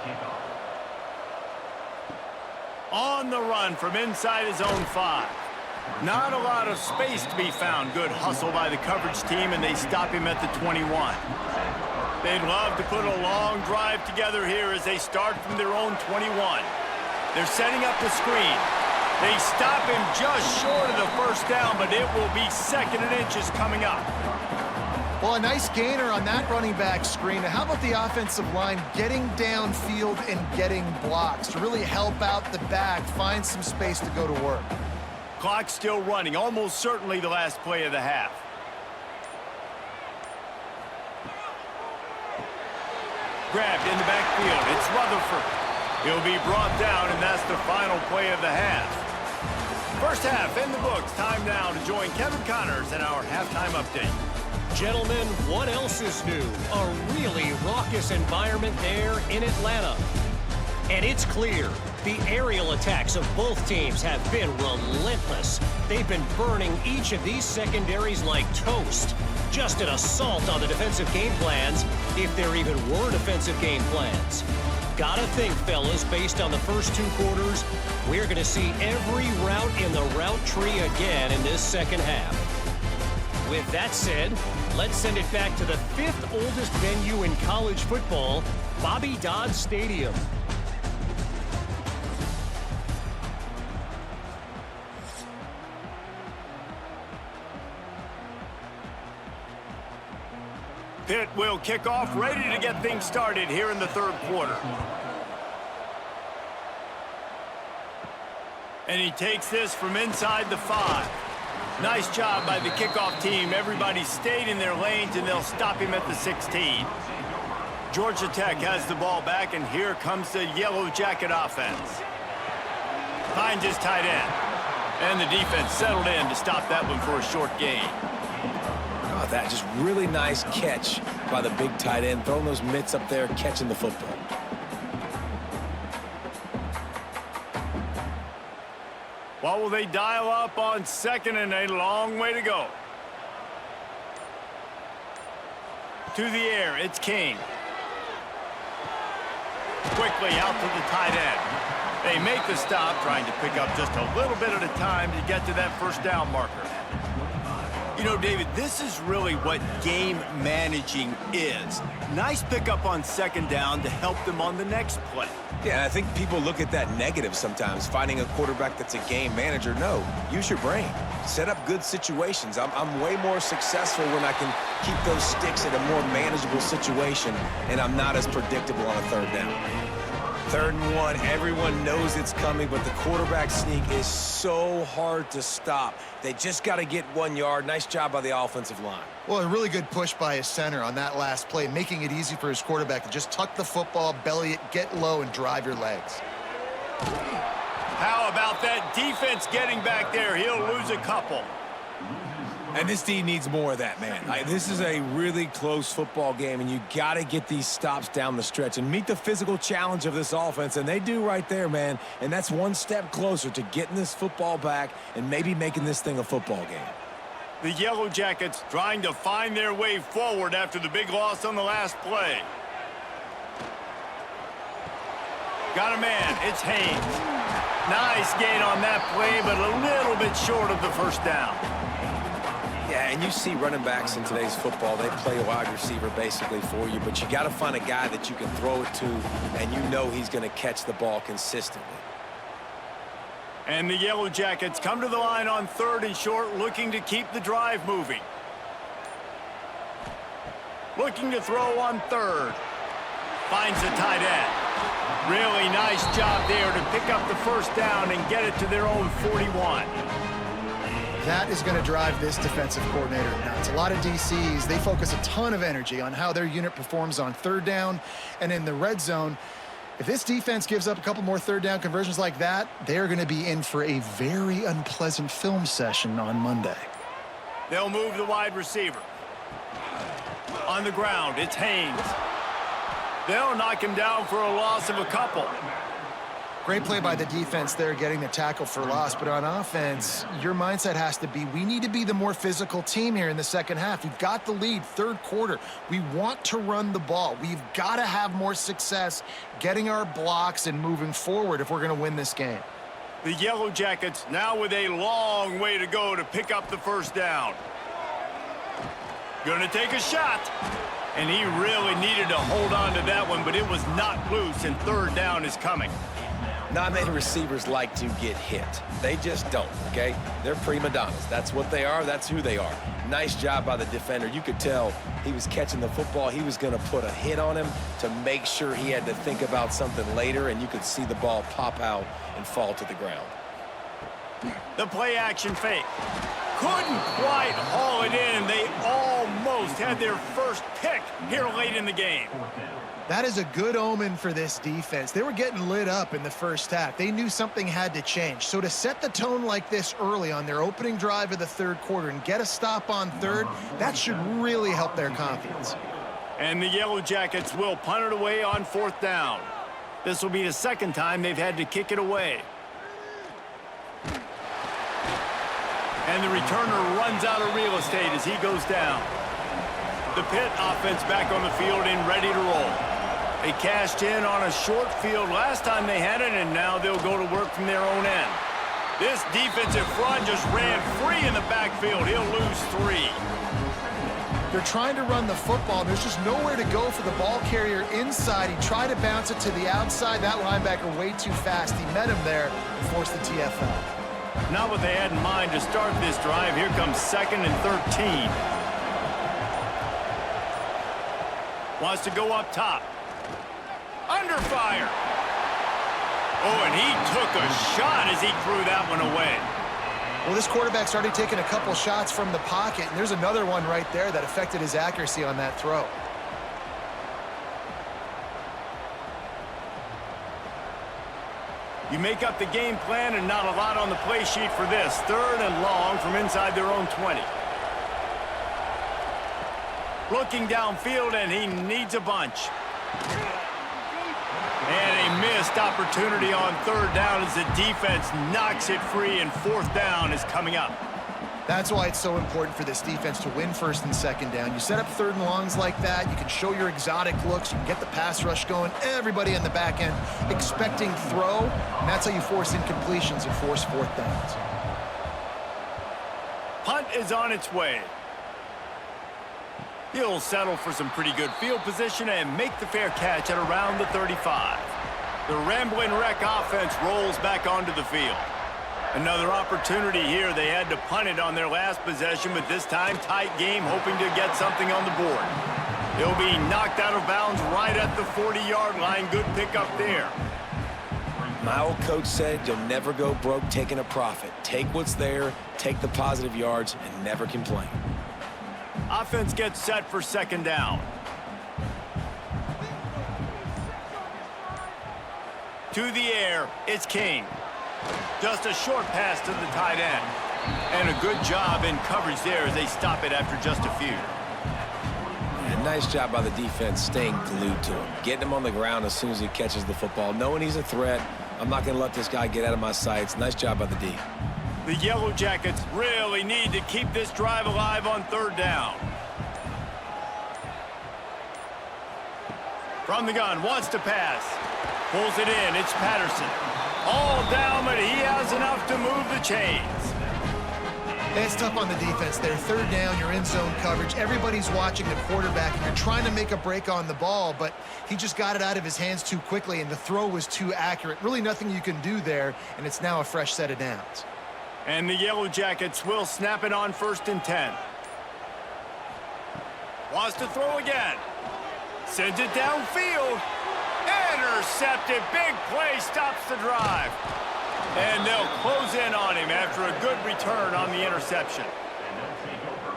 On the run from inside his own 5. Not a lot of space to be found. Good hustle by the coverage team, and they stop him at the 21. They'd love to put a long drive together here as they start from their own 21. They're setting up the screen. They stop him just short of the first down, but it will be 2nd and inches coming up. Well, a nice gainer on that running back screen. Now, how about the offensive line getting downfield and getting blocks to really help out the back, find some space to go to work? Clock still running, almost certainly the last play of the half. Grabbed in the backfield. It's Rutherford. He'll be brought down, and that's the final play of the half. First half in the books. Time now to join Kevin Connors in our halftime update. Gentlemen, what else is new? A really raucous environment there in Atlanta. And it's clear, the aerial attacks of both teams have been relentless. They've been burning each of these secondaries like toast. Just an assault on the defensive game plans, if there even were defensive game plans. Gotta think, fellas, based on the first 2 quarters, we're going to see every route in the route tree again in this second half. With that said, let's send it back to the 5th oldest venue in college football, Bobby Dodd Stadium. Pitt will kick off, ready to get things started here in the 3rd quarter. And he takes this from inside the 5. Nice job by the kickoff team. Everybody stayed in their lanes, and they'll stop him at the 16. Georgia Tech has the ball back, and here comes the Yellow Jacket offense. Finds his tight end. And the defense settled in to stop that one for a short gain. Oh, that just really nice catch by the big tight end, throwing those mitts up there, catching the football. What will they dial up on 2nd and a long way to go? To the air, it's King. Quickly out to the tight end. They make the stop, trying to pick up just a little bit at a time to get to that first down marker. You know, David, this is really what game managing is. Nice pickup on 2nd down to help them on the next play. Yeah, I think people look at that negative sometimes, finding a quarterback that's a game manager. No, use your brain. Set up good situations. I'm way more successful when I can keep those sticks at a more manageable situation, and I'm not as predictable on a 3rd down. 3rd and 1, everyone knows it's coming, but the quarterback sneak is so hard to stop. They just got to get 1 yard. Nice job by the offensive line. Well, a really good push by his center on that last play, making it easy for his quarterback to just tuck the football, belly it, get low, and drive your legs. How about that defense getting back there? He'll lose a couple. And this team needs more of that, man. This is a really close football game, and you got to get these stops down the stretch and meet the physical challenge of this offense, and they do right there, man. And that's one step closer to getting this football back and maybe making this thing a football game. The Yellow Jackets trying to find their way forward after the big loss on the last play. Got a man. It's Haynes. Nice gain on that play, but a little bit short of the first down. Yeah, and you see running backs in today's football, they play a wide receiver basically for you, but you got to find a guy that you can throw it to, and you know he's going to catch the ball consistently. And the Yellow Jackets come to the line on 3rd and short, looking to keep the drive moving. Looking to throw on 3rd. Finds the tight end. Really nice job there to pick up the first down and get it to their own 41. That is going to drive this defensive coordinator nuts. A lot of DCs, they focus a ton of energy on how their unit performs on 3rd down and in the red zone. If this defense gives up a couple more 3rd down conversions like that, they're going to be in for a very unpleasant film session on Monday. They'll move the wide receiver. On the ground, it's Haynes. They'll knock him down for a loss of a couple. Great play by the defense there, getting the tackle for loss. But on offense, your mindset has to be, we need to be the more physical team here in the second half. We've got the lead, 3rd quarter. We want to run the ball. We've got to have more success getting our blocks and moving forward if we're going to win this game. The Yellow Jackets now with a long way to go to pick up the first down. Gonna take a shot. And he really needed to hold on to that one, but it was not loose, and third down is coming. Not many receivers like to get hit. They just don't, okay? They're prima donnas. That's what they are. That's who they are. Nice job by the defender. You could tell he was catching the football. He was going to put a hit on him to make sure he had to think about something later, and you could see the ball pop out and fall to the ground. The play-action fake. Couldn't quite haul it in. They almost had their first pick here late in the game. That is a good omen for this defense. They were getting lit up in the first half. They knew something had to change. So to set the tone like this early on their opening drive of the third quarter and get a stop on third, that should really help their confidence. And the Yellow Jackets will punt it away on fourth down. This will be the second time they've had to kick it away. And the returner runs out of real estate as he goes down. The Pitt offense back on the field and ready to roll. They cashed in on a short field last time they had it, and now they'll go to work from their own end. This defensive front just ran free in the backfield. He'll lose 3. They're trying to run the football. There's just nowhere to go for the ball carrier inside. He tried to bounce it to the outside. That linebacker way too fast. He met him there and forced the TFL. Not what they had in mind to start this drive. Here comes 2nd and 13. Wants to go up top. Under fire. Oh, and he took a shot as he threw that one away. Well, this quarterback's already taken a couple shots from the pocket, and there's another one right there that affected his accuracy on that throw. You make up the game plan and not a lot on the play sheet for this. 3rd and long from inside their own 20. Looking downfield, and he needs a bunch. And a missed opportunity on third down as the defense knocks it free, and fourth down is coming up. That's why it's so important for this defense to win 1st and 2nd down. You set up 3rd and longs like that, you can show your exotic looks, you can get the pass rush going, everybody in the back end expecting throw, and that's how you force incompletions and force 4th downs. Punt is on its way. He'll settle for some pretty good field position and make the fair catch at around the 35. The Ramblin' Wreck offense rolls back onto the field. Another opportunity here. They had to punt it on their last possession, but this time tight game, hoping to get something on the board. He'll be knocked out of bounds right at the 40-yard line. Good pickup there. My old coach said you'll never go broke taking a profit. Take what's there, take the positive yards, and never complain. Offense gets set for 2nd down. To the air, it's King. Just a short pass to the tight end. And a good job in coverage there as they stop it after just a few. And nice job by the defense staying glued to him. Getting him on the ground as soon as he catches the football. Knowing he's a threat. I'm not going to let this guy get out of my sights. Nice job by the D. The Yellow Jackets really need to keep this drive alive on 3rd down. From the gun, wants to pass. Pulls it in, it's Patterson. All down, but he has enough to move the chains. It's tough on the defense there. 3rd down, you're in zone coverage. Everybody's watching the quarterback, and you're trying to make a break on the ball, but he just got it out of his hands too quickly, and the throw was too accurate. Really nothing you can do there, and it's now a fresh set of downs. And the Yellow Jackets will snap it on 1st and 10. Wants to throw again. Sends it downfield. Intercepted. Big play stops the drive. And they'll close in on him after a good return on the interception.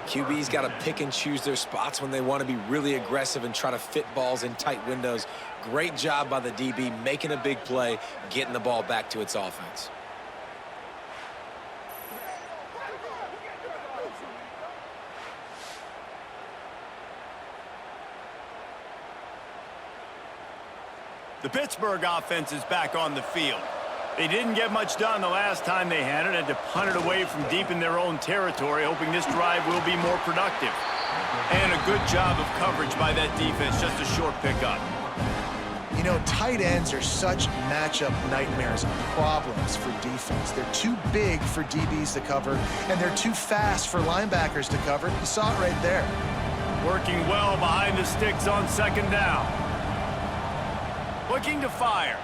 QB's got to pick and choose their spots when they want to be really aggressive and try to fit balls in tight windows. Great job by the DB making a big play, getting the ball back to its offense. The Pittsburgh offense is back on the field. They didn't get much done the last time they had it. Had to punt it away from deep in their own territory, hoping this drive will be more productive. And a good job of coverage by that defense, just a short pickup. You know, tight ends are such matchup nightmares and problems for defense. They're too big for DBs to cover, and they're too fast for linebackers to cover. You saw it right there. Working well behind the sticks on second down. Looking to fire.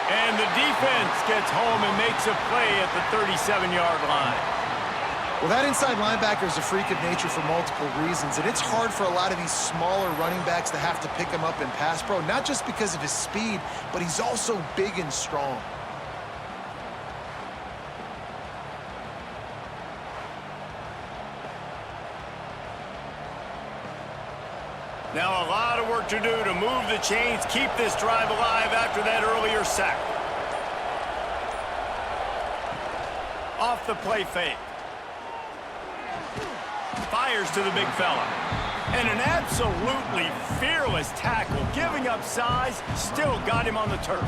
And the defense gets home and makes a play at the 37-yard line. Well, that inside linebacker is a freak of nature for multiple reasons, and it's hard for a lot of these smaller running backs to have to pick him up in pass pro, not just because of his speed, but he's also big and strong. Now a lot of work to do to move the chains, keep this drive alive after that earlier sack. Off the play fake. Fires to the big fella. And an absolutely fearless tackle, giving up size, still got him on the turf.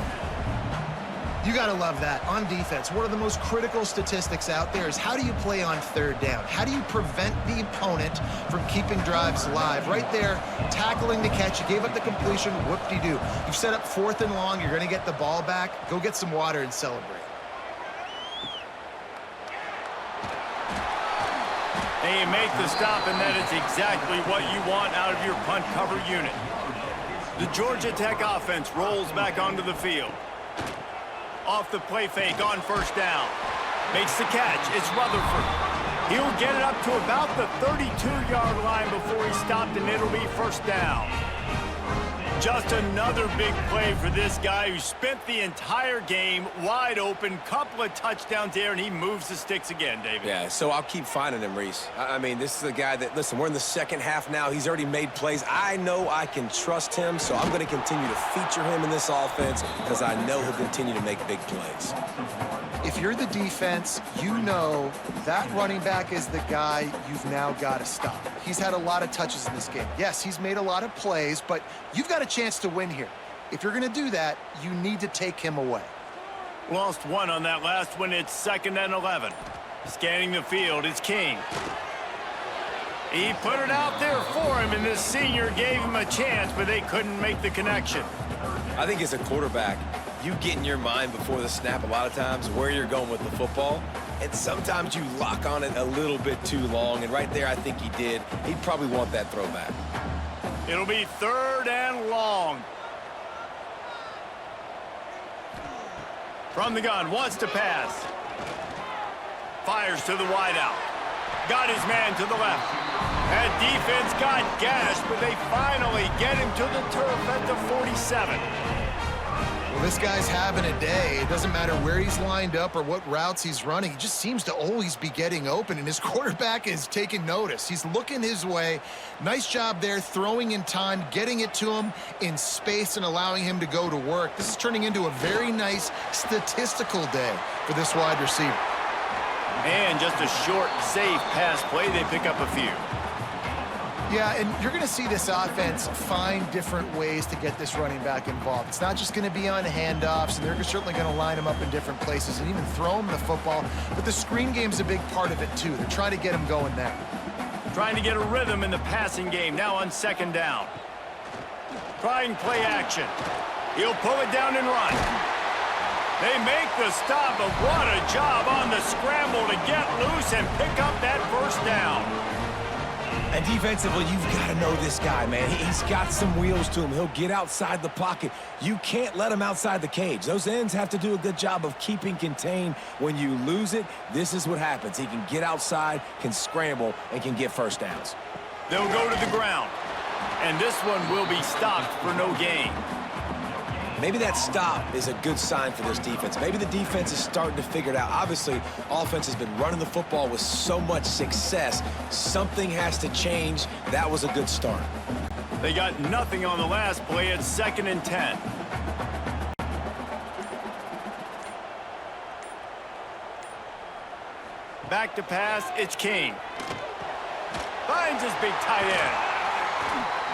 You got to love that. On defense, one of the most critical statistics out there is how do you play on third down? How do you prevent the opponent from keeping drives alive? Right there, tackling the catch. You gave up the completion. Whoop-de-doo. You've set up 4th and long. You're going to get the ball back. Go get some water and celebrate. They make the stop, and that is exactly what you want out of your punt cover unit. The Georgia Tech offense rolls back onto the field. Off the play fake on first down. Makes the catch. It's Rutherford. He'll get it up to about the 32-yard line before he stopped, and it'll be first down. Just another big play for this guy who spent the entire game wide open. Couple of touchdowns there, and he moves the sticks again, David. Yeah, so I'll keep finding him, Reese. I mean, this is a guy that, listen, we're in the second half now. He's already made plays. I know I can trust him, so I'm going to continue to feature him in this offense because I know he'll continue to make big plays. If you're the defense, you know that running back is the guy you've now got to stop. He's had a lot of touches in this game. Yes, he's made a lot of plays, but you've got a chance to win here. If you're going to do that, you need to take him away. Lost one on that last one. It's 2nd and 11. Scanning the field, it's King. He put it out there for him, and this senior gave him a chance, but they couldn't make the connection. I think as a quarterback, you get in your mind before the snap a lot of times where you're going with the football, and sometimes you lock on it a little bit too long, and right there I think he did. He'd probably want that throwback. It'll be 3rd and long. From the gun, wants to pass. Fires to the wideout. Got his man to the left. That defense got gashed, but they finally get him to the turf at the 47. Well, this guy's having a day. It doesn't matter where he's lined up or what routes he's running. He just seems to always be getting open, and his quarterback is taking notice. He's looking his way. Nice job there, throwing in time, getting it to him in space and allowing him to go to work. This is turning into a very nice statistical day for this wide receiver. And just a short, safe pass play. They pick up a few. Yeah, and you're going to see this offense find different ways to get this running back involved. It's not just going to be on handoffs, and they're certainly going to line him up in different places and even throw him the football. But the screen game's a big part of it, too. They're trying to get him going there. Trying to get a rhythm in the passing game, now on 2nd down. Trying play action. He'll pull it down and run. They make the stop, but what a job on the scramble to get loose and pick up that first down. And defensively, you've got to know this guy, man. He's got some wheels to him. He'll get outside the pocket. You can't let him outside the cage. Those ends have to do a good job of keeping contained. When you lose it, this is what happens. He can get outside, can scramble, and can get first downs. They'll go to the ground, and this one will be stopped for no gain. Maybe that stop is a good sign for this defense. Maybe the defense is starting to figure it out. Obviously, offense has been running the football with so much success. Something has to change. That was a good start. They got nothing on the last play. It's 2nd and 10. Back to pass, it's King. Finds his big tight end.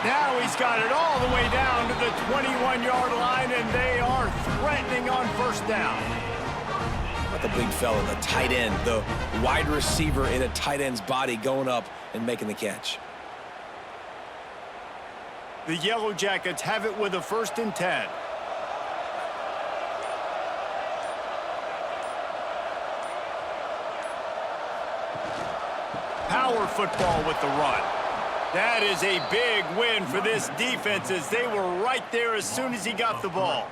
Now he's got it all the way down to the 21-yard line, and they are threatening on first down. Not the big fella, the tight end, the wide receiver in a tight end's body going up and making the catch. The Yellow Jackets have it with a 1st and 10. Power football with the run. That is a big win for this defense as they were right there as soon as he got the ball.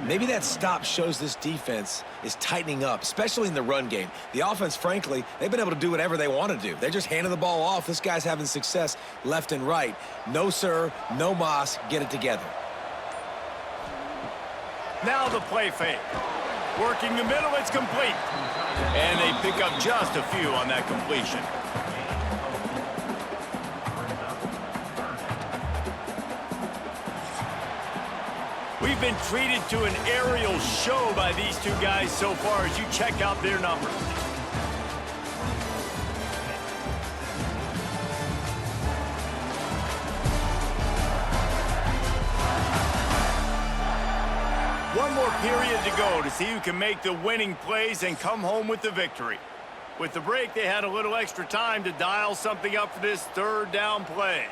Maybe that stop shows this defense is tightening up, especially in the run game. The offense, frankly, they've been able to do whatever they want to do. They're just handing the ball off. This guy's having success left and right. No, sir, no mas, get it together. Now the play fake. Working the middle, it's complete. And they pick up just a few on that completion. We've been treated to an aerial show by these two guys so far as you check out their numbers. One more period to go to see who can make the winning plays and come home with the victory. With the break, they had a little extra time to dial something up for this 3rd down play.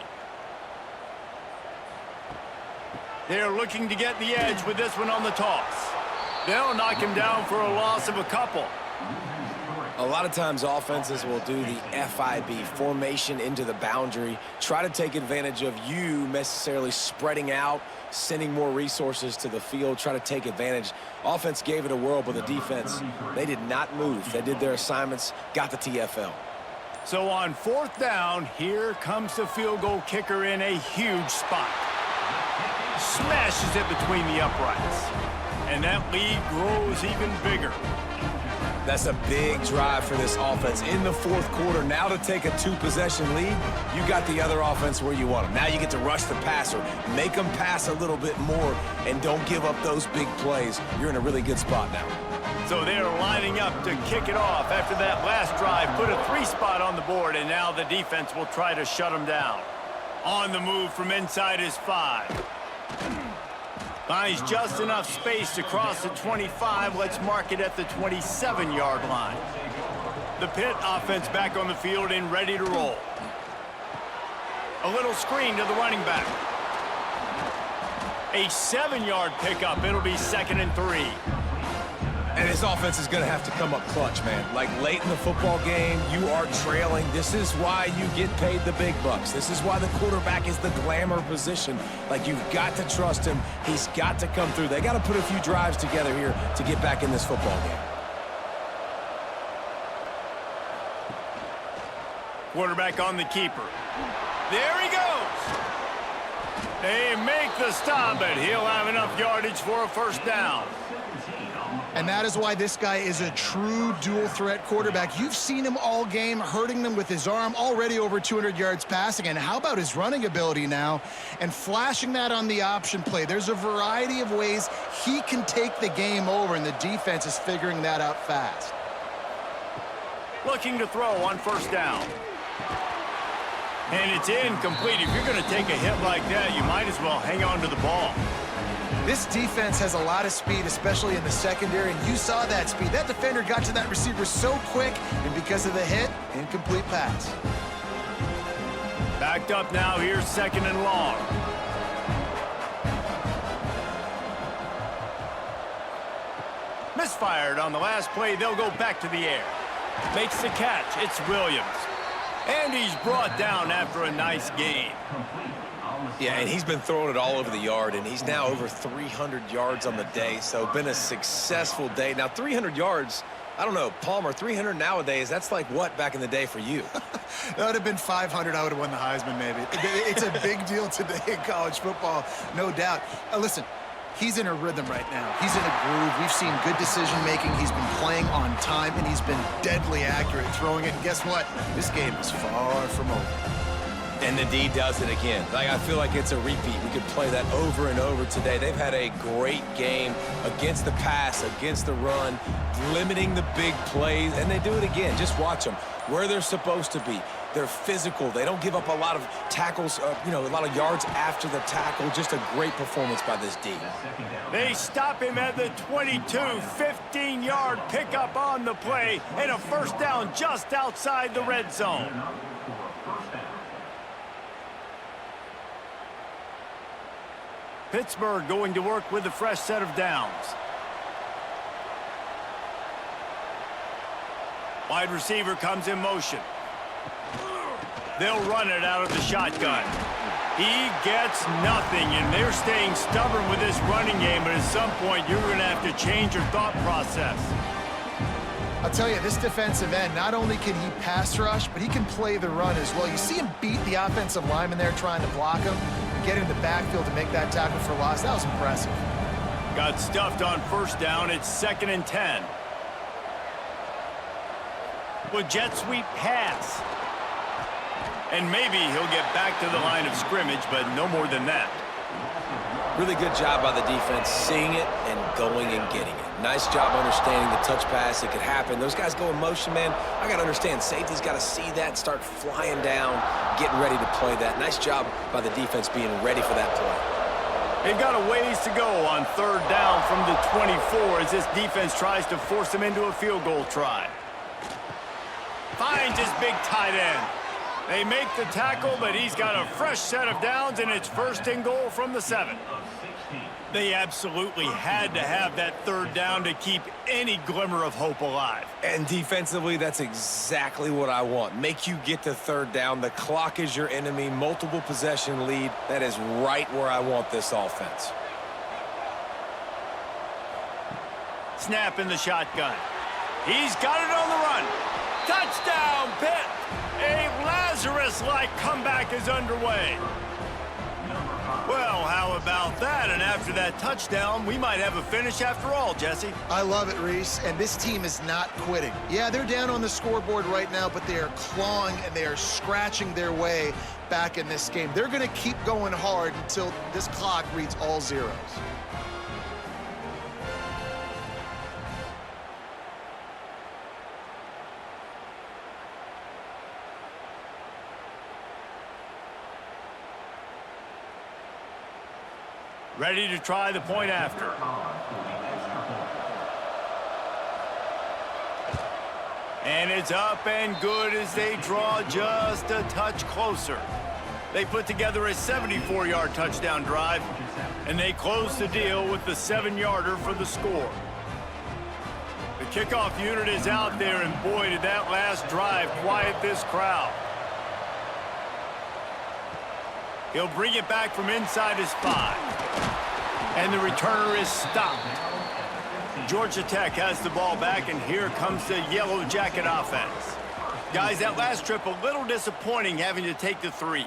They're looking to get the edge with this one on the toss. They'll knock him down for a loss of a couple. A lot of times offenses will do the FIB, formation into the boundary, try to take advantage of you necessarily spreading out, sending more resources to the field, try to take advantage. Offense gave it a whirl, but the defense, they did not move. They did their assignments, got the TFL. So on 4th down, here comes the field goal kicker in a huge spot. Smashes it between the uprights. And that lead grows even bigger. That's a big drive for this offense in the 4th quarter. Now to take a 2-possession lead, you got the other offense where you want them. Now you get to rush the passer, make them pass a little bit more, and don't give up those big plays. You're in a really good spot now. So they're lining up to kick it off after that last drive. Put a 3 spot on the board, and now the defense will try to shut them down. On the move from inside his 5. Finds just enough space to cross the 25. Let's mark it at the 27-yard line. The Pitt offense back on the field and ready to roll. A little screen to the running back. A 7-yard pickup. It'll be 2nd and 3. And his offense is going to have to come up clutch, man. Like late in the football game, you are trailing. This is why you get paid the big bucks. This is why the quarterback is the glamour position. Like, you've got to trust him. He's got to come through. They got to put a few drives together here to get back in this football game. Quarterback on the keeper. There he goes. They make the stop, but he'll have enough yardage for a 1st down. And that is why this guy is a true dual-threat quarterback. You've seen him all game, hurting them with his arm, already over 200 yards passing. And how about his running ability now? And flashing that on the option play. There's a variety of ways he can take the game over, and the defense is figuring that out fast. Looking to throw on 1st down. And it's incomplete. If you're going to take a hit like that, you might as well hang on to the ball. This defense has a lot of speed, especially in the secondary, and you saw that speed. That defender got to that receiver so quick, and because of the hit, incomplete pass. Backed up now, here's 2nd and long. Misfired on the last play, they'll go back to the air. Makes the catch, it's Williams. And he's brought down after a nice gain. Yeah, and he's been throwing it all over the yard, and he's now over 300 yards on the day, so been a successful day. Now, 300 yards, I don't know, Palmer, 300 nowadays, that's like what back in the day for you? That would have been 500. I would have won the Heisman, maybe. It's a big deal today in college football, no doubt. Listen, he's in a rhythm right now. He's in a groove. We've seen good decision-making. He's been playing on time, and he's been deadly accurate throwing it. And guess what? This game is far from over. And the D does it again. Like, I feel like it's a repeat. We could play that over and over today. They've had a great game against the pass, against the run, limiting the big plays, and they do it again. Just watch them where they're supposed to be. They're physical. They don't give up a lot of tackles, a lot of yards after the tackle. Just a great performance by this D. They stop him at the 22, 15-yard pickup on the play, and a 1st down just outside the red zone. Pittsburgh going to work with a fresh set of downs. Wide receiver comes in motion. They'll run it out of the shotgun. He gets nothing, and they're staying stubborn with this running game, but at some point, you're going to have to change your thought process. I'll tell you, this defensive end, not only can he pass rush, but he can play the run as well. You see him beat the offensive lineman there trying to block him, get in the backfield to make that tackle for loss. That was impressive. Got stuffed on first down. It's 2nd and 10. With jet sweep pass. And maybe he'll get back to the line of scrimmage, but no more than that. Really good job by the defense, seeing it and going and getting it. Nice job understanding the touch pass. It could happen. Those guys go in motion, man. I got to understand, safety's got to see that, start flying down, getting ready to play that. Nice job by the defense being ready for that play. They've got a ways to go on 3rd down from the 24 as this defense tries to force him into a field goal try. Finds his big tight end. They make the tackle, but he's got a fresh set of downs, and it's 1st and goal from the 7. They absolutely had to have that 3rd down to keep any glimmer of hope alive. And defensively, that's exactly what I want. Make you get to 3rd down. The clock is your enemy. Multiple possession lead. That is right where I want this offense. Snap in the shotgun. He's got it on the run. Touchdown, Pitt! A Lazarus-like comeback is underway. Well, how about that? And after that touchdown, we might have a finish after all, Jesse. I love it, Reese, and this team is not quitting. Yeah, they're down on the scoreboard right now, but they are clawing and they are scratching their way back in this game. They're going to keep going hard until this clock reads all zeros. Ready to try the point after. And it's up and good as they draw just a touch closer. They put together a 74-yard touchdown drive, and they close the deal with the 7-yarder for the score. The kickoff unit is out there, and boy, did that last drive quiet this crowd. He'll bring it back from inside his 5. And the returner is stopped. Georgia Tech has the ball back, and here comes the Yellow Jacket offense. Guys, that last trip a little disappointing having to take the 3.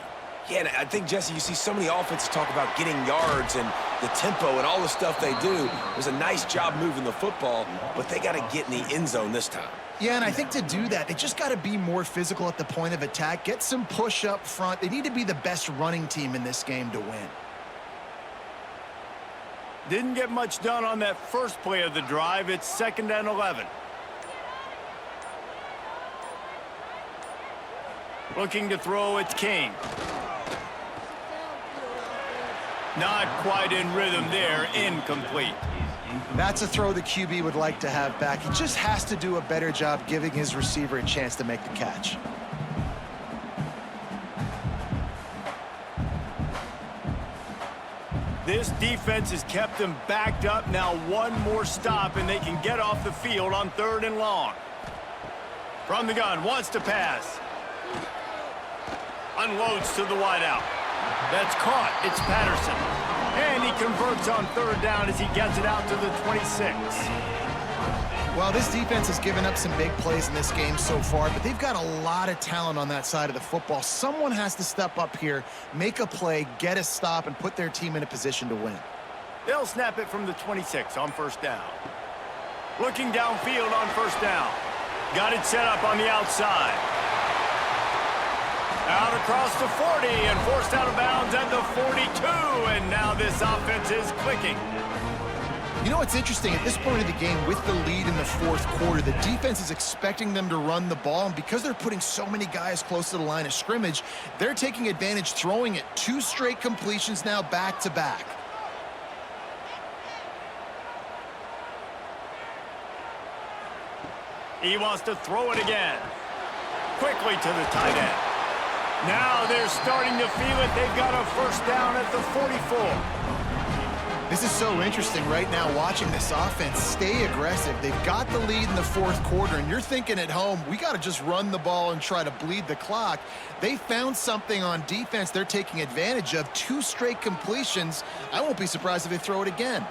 Yeah, and I think, Jesse, you see so many offenses talk about getting yards and the tempo and all the stuff they do. It was a nice job moving the football, but they got to get in the end zone this time. Yeah, and I think to do that, they just got to be more physical at the point of attack, get some push up front. They need to be the best running team in this game to win. Didn't get much done on that first play of the drive. It's 2nd and 11. Looking to throw, it's King. Not quite in rhythm there, incomplete. That's a throw the QB would like to have back. He just has to do a better job giving his receiver a chance to make the catch. This defense has kept them backed up. Now one more stop, and they can get off the field on 3rd and long. From the gun, wants to pass. Unloads to the wideout. That's caught. It's Patterson. And he converts on 3rd down as he gets it out to the 26. Well, this defense has given up some big plays in this game so far, but they've got a lot of talent on that side of the football. Someone has to step up here, make a play, get a stop, and put their team in a position to win. They'll snap it from the 26 on 1st down. Looking downfield on 1st down. Got it set up on the outside. Out across the 40 and forced out of bounds at the 42. And now this offense is clicking. You know what's interesting? At this point of the game, with the lead in the 4th quarter, the defense is expecting them to run the ball. And because they're putting so many guys close to the line of scrimmage, they're taking advantage, throwing it 2 straight completions now back to back. He wants to throw it again. Quickly to the tight end. Now they're starting to feel it. They've got a 1st down at the 44. This is so interesting right now watching this offense stay aggressive. They've got the lead in the fourth quarter, and you're thinking at home, we got to just run the ball and try to bleed the clock. They found something on defense they're taking advantage of. 2 straight completions. I won't be surprised if they throw it again.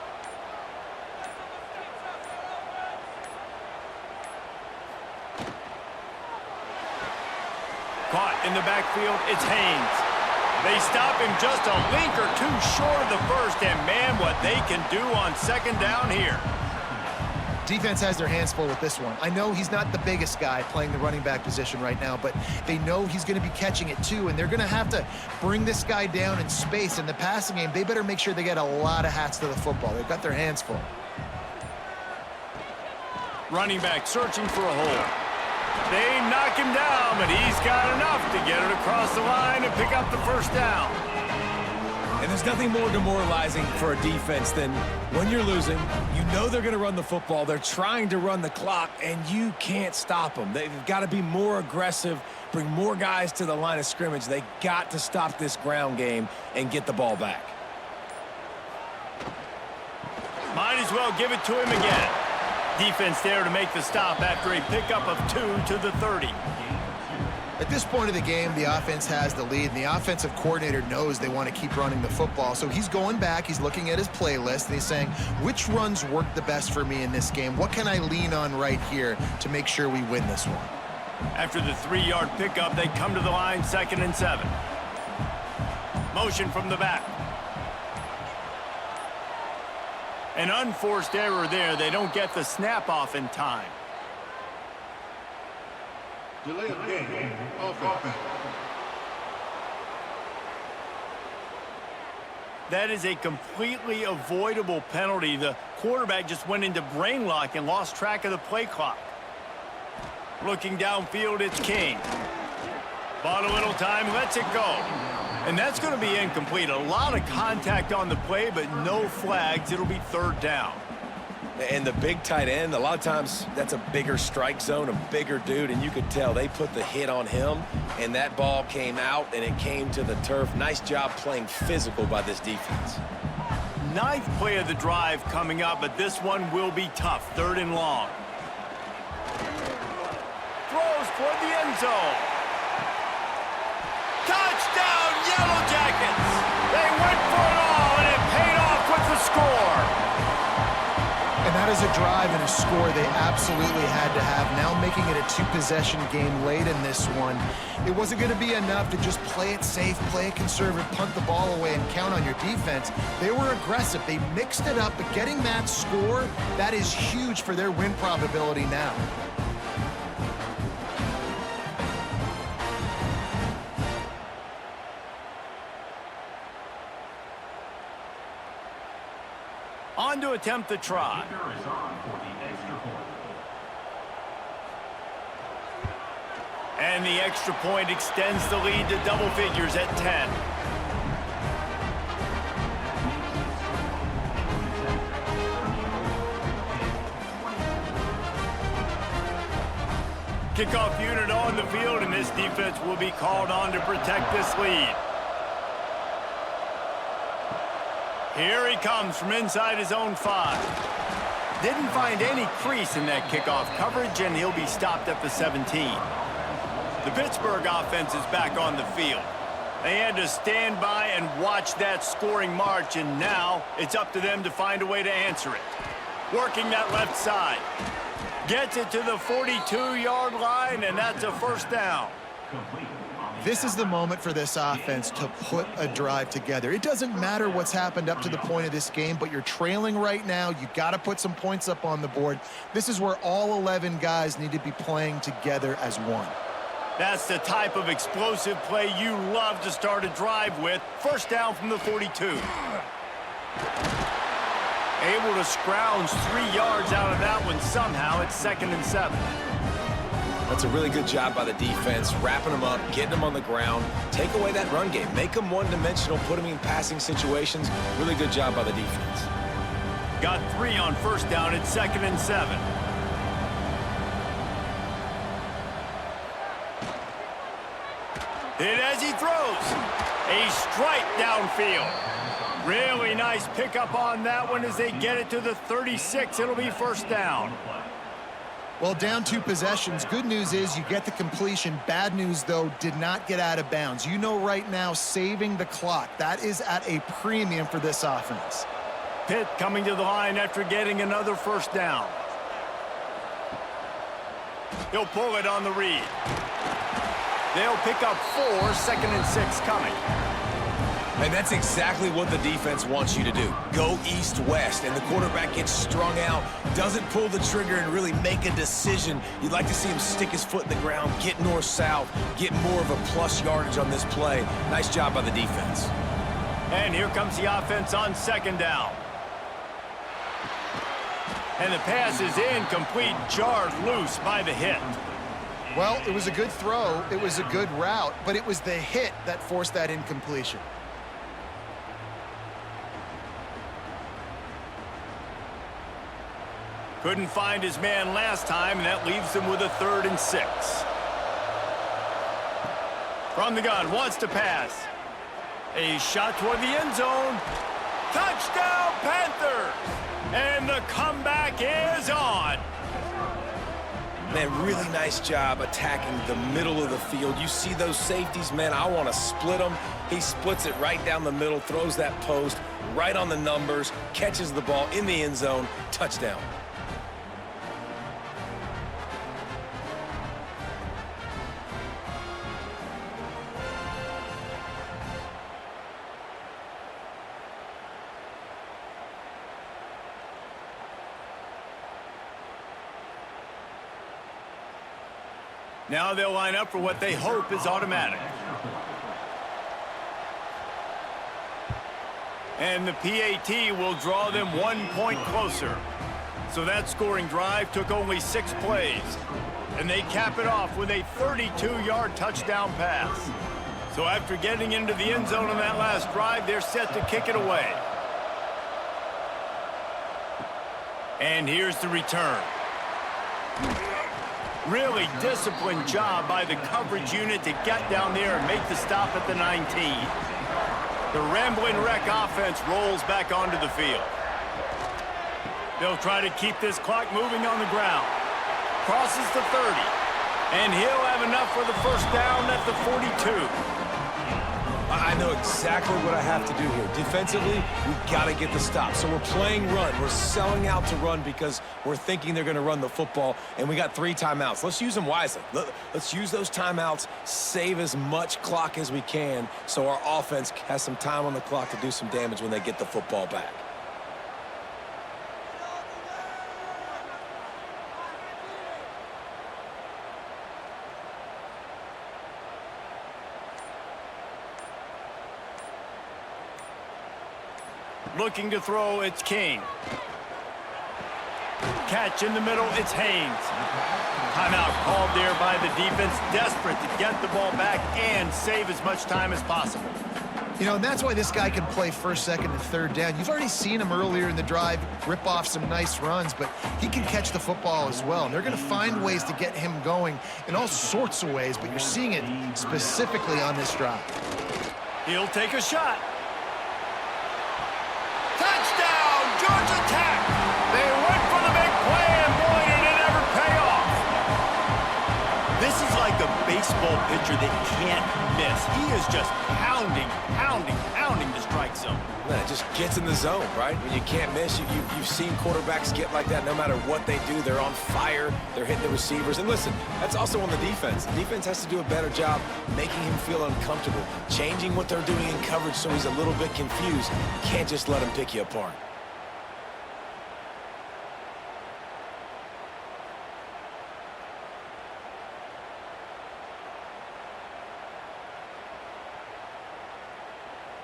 Caught in the backfield, it's Haynes. They stop him just a link or 2 short of the first, and man, what they can do on second down here. Defense has their hands full with this one. I know he's not the biggest guy playing the running back position right now, but they know he's going to be catching it too, and they're going to have to bring this guy down in space. In the passing game, they better make sure they get a lot of hats to the football. They've got their hands full. Running back searching for a hole. They knock him down, but he's got enough to get it across the line and pick up the first down. And there's nothing more demoralizing for a defense than when you're losing, you know they're going to run the football, they're trying to run the clock, and you can't stop them. They've got to be more aggressive, bring more guys to the line of scrimmage. They got to stop this ground game and get the ball back. Might as well give it to him again. Defense there to make the stop after a pickup of 2 to the 30. At this point of the game, the offense has the lead, and the offensive coordinator knows they want to keep running the football. So he's going back, he's looking at his playlist, and he's saying, which runs work the best for me in this game? What can I lean on right here to make sure we win this one? After the 3-yard pickup, they come to the line, 2nd and 7. Motion from the back. An unforced error there. They don't get the snap off in time. Delay of game. Offense. That is a completely avoidable penalty. The quarterback just went into brain lock and lost track of the play clock. Looking downfield, it's King. Bought a little time, lets it go. And that's going to be incomplete. A lot of contact on the play, but no flags. It'll be 3rd down. And the big tight end, a lot of times that's a bigger strike zone, a bigger dude, and you could tell they put the hit on him, and that ball came out, and it came to the turf. Nice job playing physical by this defense. 9th play of the drive coming up, but this one will be tough. 3rd and long. Throws toward the end zone. Touchdown, Yellow Jackets! They went for it all, and it paid off with the score. And that is a drive and a score they absolutely had to have. Now making it a 2-possession game late in this one. It wasn't going to be enough to just play it safe, play it conservative, punt the ball away, and count on your defense. They were aggressive. They mixed it up, but getting that score, that is huge for their win probability now. On to attempt the try. And the extra point extends the lead to double figures at 10. Kickoff unit on the field, and this defense will be called on to protect this lead. Here he comes from inside his own 5. Didn't find any crease in that kickoff coverage, and he'll be stopped at the 17. The Pittsburgh offense is back on the field. They had to stand by and watch that scoring march, and now it's up to them to find a way to answer it. Working that left side. Gets it to the 42-yard line, and that's a 1st down. This is the moment for this offense to put a drive together. It doesn't matter what's happened up to the point of this game, but you're trailing right now. You got to put some points up on the board. This is where all 11 guys need to be playing together as one. That's the type of explosive play you love to start a drive with. 1st down from the 42. Able to scrounge 3 yards out of that one somehow. It's 2nd and 7. That's a really good job by the defense, wrapping them up, getting them on the ground, take away that run game, make them one-dimensional, put them in passing situations. Really good job by the defense. Got 3 on 1st down. It's 2nd and 7. Hit as he throws. A strike downfield. Really nice pickup on that one as they get it to the 36. It'll be first down. Well, down 2 possessions. Good news is you get the completion. Bad news, though, did not get out of bounds. You know right now, saving the clock, that is at a premium for this offense. Pitt coming to the line after getting another first down. He'll pull it on the read. They'll pick up 4, 2nd and 6 coming. And that's exactly what the defense wants you to do. Go east-west, and the quarterback gets strung out, doesn't pull the trigger and really make a decision. You'd like to see him stick his foot in the ground, get north-south, get more of a plus yardage on this play. Nice job by the defense. And here comes the offense on 2nd down. And the pass is incomplete, jarred loose by the hit. Well, it was a good throw. It was a good route, but it was the hit that forced that incompletion. Couldn't find his man last time, and that leaves him with a 3rd and 6. From the gun, wants to pass. A shot toward the end zone. Touchdown, Panthers! And the comeback is on. Man, really nice job attacking the middle of the field. You see those safeties, man, I want to split them. He splits it right down the middle, throws that post, right on the numbers, catches the ball in the end zone, touchdown. Now they'll line up for what they hope is automatic. And the PAT will draw them 1 point closer. So that scoring drive took only 6 plays. And they cap it off with a 32-yard touchdown pass. So after getting into the end zone on that last drive, they're set to kick it away. And here's the return. Really disciplined job by the coverage unit to get down there and make the stop at the 19. The Rambling Wreck offense rolls back onto the field. They'll try to keep this clock moving on the ground. Crosses the 30. And he'll have enough for the first down at the 42. I know exactly what I have to do here. Defensively, we've got to get the stop. So we're playing run. We're selling out to run because we're thinking they're going to run the football, and we got 3 timeouts. Let's use them wisely. Let's use those timeouts, save as much clock as we can so our offense has some time on the clock to do some damage when they get the football back. Looking to throw, it's King. Catch in the middle, it's Haynes. Timeout called there by the defense, desperate to get the ball back and save as much time as possible. You know, and that's why this guy can play 1st, 2nd, and 3rd down. You've already seen him earlier in the drive rip off some nice runs, but he can catch the football as well. And they're going to find ways to get him going in all sorts of ways, but you're seeing it specifically on this drive. He'll take a shot. Touchdown, Georgia Tech! They went for the big play, and boy, did it ever pay off. This is like a baseball pitcher that can't miss. He is just pounding the strike zone. Man, it just gets in the zone, right? When you can't miss, you've seen quarterbacks get like that no matter what they do. They're on fire. They're hitting the receivers. And listen, that's also on the defense. The defense has to do a better job making him feel uncomfortable, changing what they're doing in coverage so he's a little bit confused. You can't just let him pick you apart.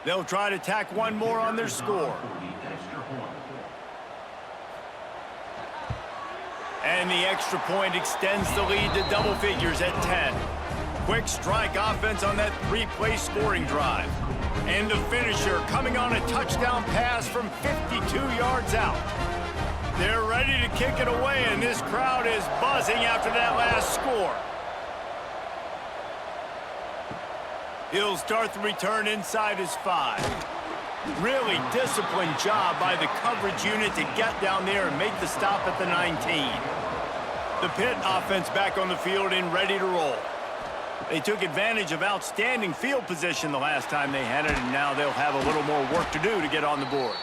They'll try to tack one more on their score. And the extra point extends the lead to double figures at 10. Quick strike offense on that 3-play scoring drive. And the finisher coming on a touchdown pass from 52 yards out. They're ready to kick it away, and this crowd is buzzing after that last score. He'll start the return inside his 5. Really disciplined job by the coverage unit to get down there and make the stop at the 19. The Pitt offense back on the field and ready to roll. They took advantage of outstanding field position the last time they had it, and now they'll have a little more work to do to get on the board.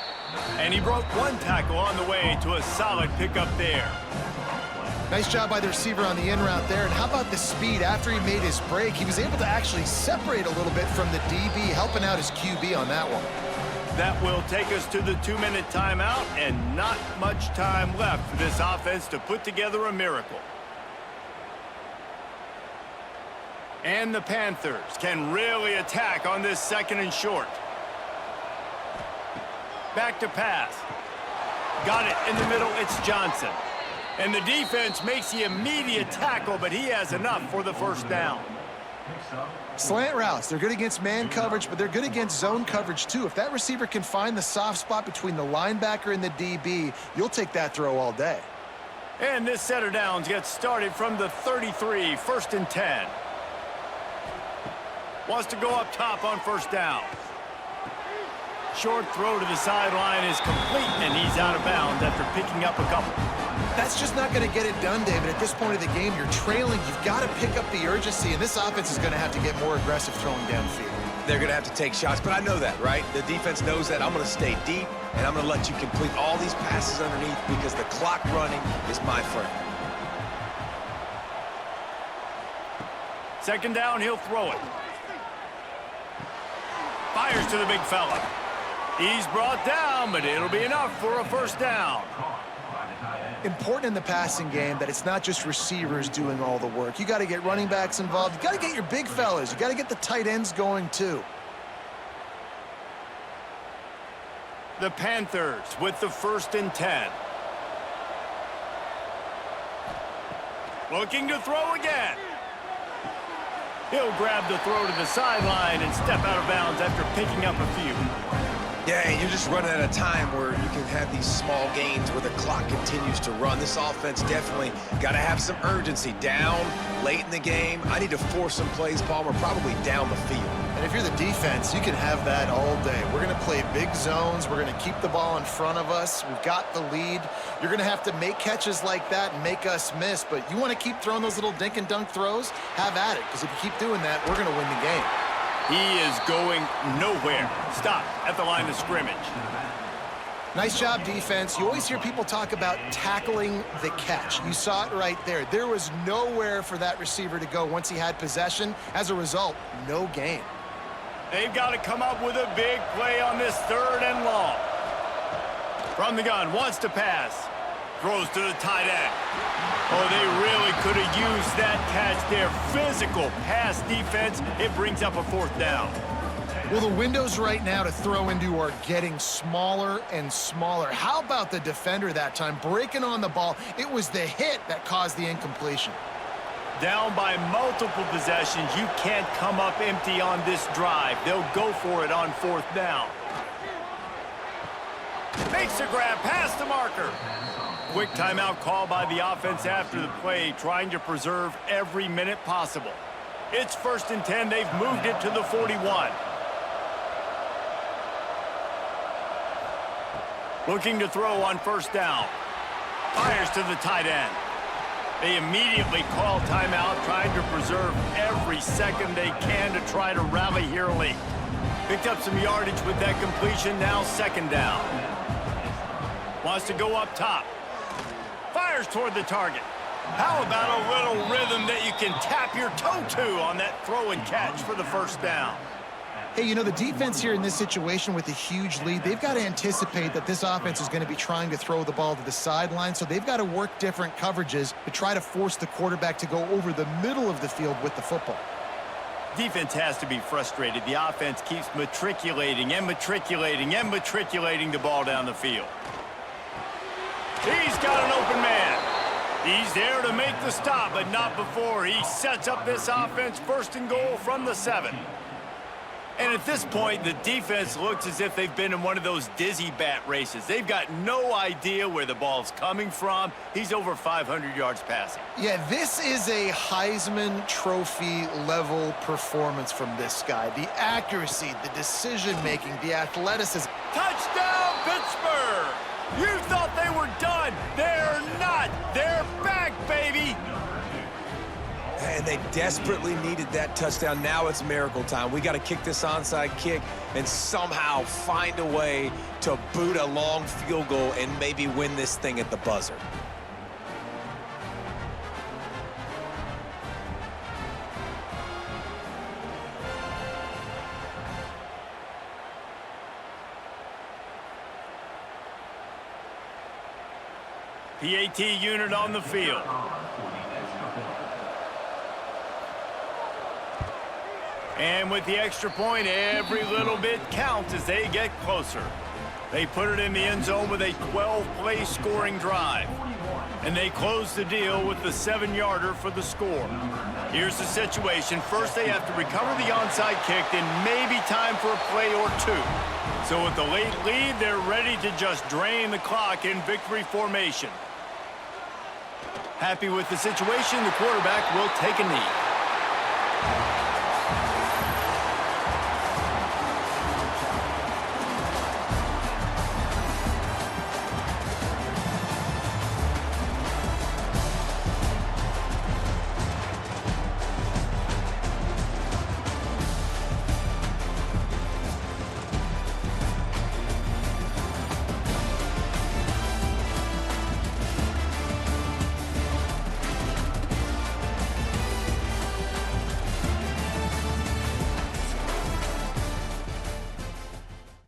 And he broke one tackle on the way to a solid pickup there. Nice job by the receiver on the in route there. And how about the speed? After he made his break, he was able to actually separate a little bit from the DB, helping out his QB on that one. That will take us to the 2-minute timeout, and not much time left for this offense to put together a miracle. And the Panthers can really attack on this 2nd and short. Back to pass. Got it in the middle. It's Johnson. And the defense makes the immediate tackle, but he has enough for the first down. Slant routes, they're good against man coverage, but they're good against zone coverage too. If that receiver can find the soft spot between the linebacker and the DB, you'll take that throw all day. And this set of downs gets started from the 33, 1st and 10. Wants to go up top on first down. Short throw to the sideline is complete, and he's out of bounds after picking up a couple. That's just not going to get it done, David. At this point of the game, you're trailing. You've got to pick up the urgency, and this offense is going to have to get more aggressive throwing downfield. They're going to have to take shots, but I know that, right? The defense knows that. I'm going to stay deep, and I'm going to let you complete all these passes underneath because the clock running is my friend. 2nd down, he'll throw it. Fires to the big fella. He's brought down, but it'll be enough for a first down. Important in the passing game that it's not just receivers doing all the work. You got to get running backs involved. You got to get your big fellas. You got to get the tight ends going too. The Panthers with the 1st and 10. Looking to throw again. He'll grab the throw to the sideline and step out of bounds after picking up a few. Yeah, you're just running at a time where you can have these small gains where the clock continues to run. This offense definitely got to have some urgency. Down late in the game, I need to force some plays, Palmer, probably down the field. And if you're the defense, you can have that all day. We're going to play big zones. We're going to keep the ball in front of us. We've got the lead. You're going to have to make catches like that and make us miss. But you want to keep throwing those little dink and dunk throws? Have at it, because if you keep doing that, we're going to win the game. He is going nowhere. Stop at the line of scrimmage. Nice job, defense. You always hear people talk about tackling the catch. You saw it right there. There was nowhere for that receiver to go once he had possession. As a result, no gain. They've got to come up with a big play on this 3rd and long. From the gun, wants to pass. Throws to the tight end. Oh, they really could have used that catch there. Physical pass defense. It brings up a 4th down. Well, the windows right now to throw into are getting smaller and smaller. How about the defender that time breaking on the ball? It was the hit that caused the incompletion. Down by multiple possessions. You can't come up empty on this drive. They'll go for it on 4th down. Makes a grab past the marker. Quick timeout call by the offense after the play, trying to preserve every minute possible. It's 1st and 10. They've moved it to the 41. Looking to throw on 1st down. Fires to the tight end. They immediately call timeout, trying to preserve every second they can to try to rally here late. Picked up some yardage with that completion, now 2nd down. Wants to go up top. Fires toward the target. How about a little rhythm that you can tap your toe to on that throw and catch for the 1st down? Hey, you know, the defense here in this situation with a huge lead, they've got to anticipate that this offense is going to be trying to throw the ball to the sideline, so they've got to work different coverages to try to force the quarterback to go over the middle of the field with the football. Defense has to be frustrated. The offense keeps matriculating and matriculating and matriculating the ball down the field. He's got an open man. He's there to make the stop, but not before he sets up this offense 1st and goal from the 7. And at this point, the defense looks as if they've been in one of those dizzy bat races. They've got no idea where the ball's coming from. He's over 500 yards passing. Yeah, this is a Heisman Trophy level performance from this guy. The accuracy, the decision-making, the athleticism. Touchdown, Pittsburgh! You thought they were done. They're not. They're back, baby. And they desperately needed that touchdown. Now it's miracle time. We got to kick this onside kick and somehow find a way to boot a long field goal and maybe win this thing at the buzzer. PAT unit on the field. And with the extra point, every little bit counts as they get closer. They put it in the end zone with a 12-play scoring drive. And they close the deal with the 7-yarder for the score. Here's the situation. First, they have to recover the onside kick, then maybe time for a play or two. So with the late lead, they're ready to just drain the clock in victory formation. Happy with the situation, the quarterback will take a knee.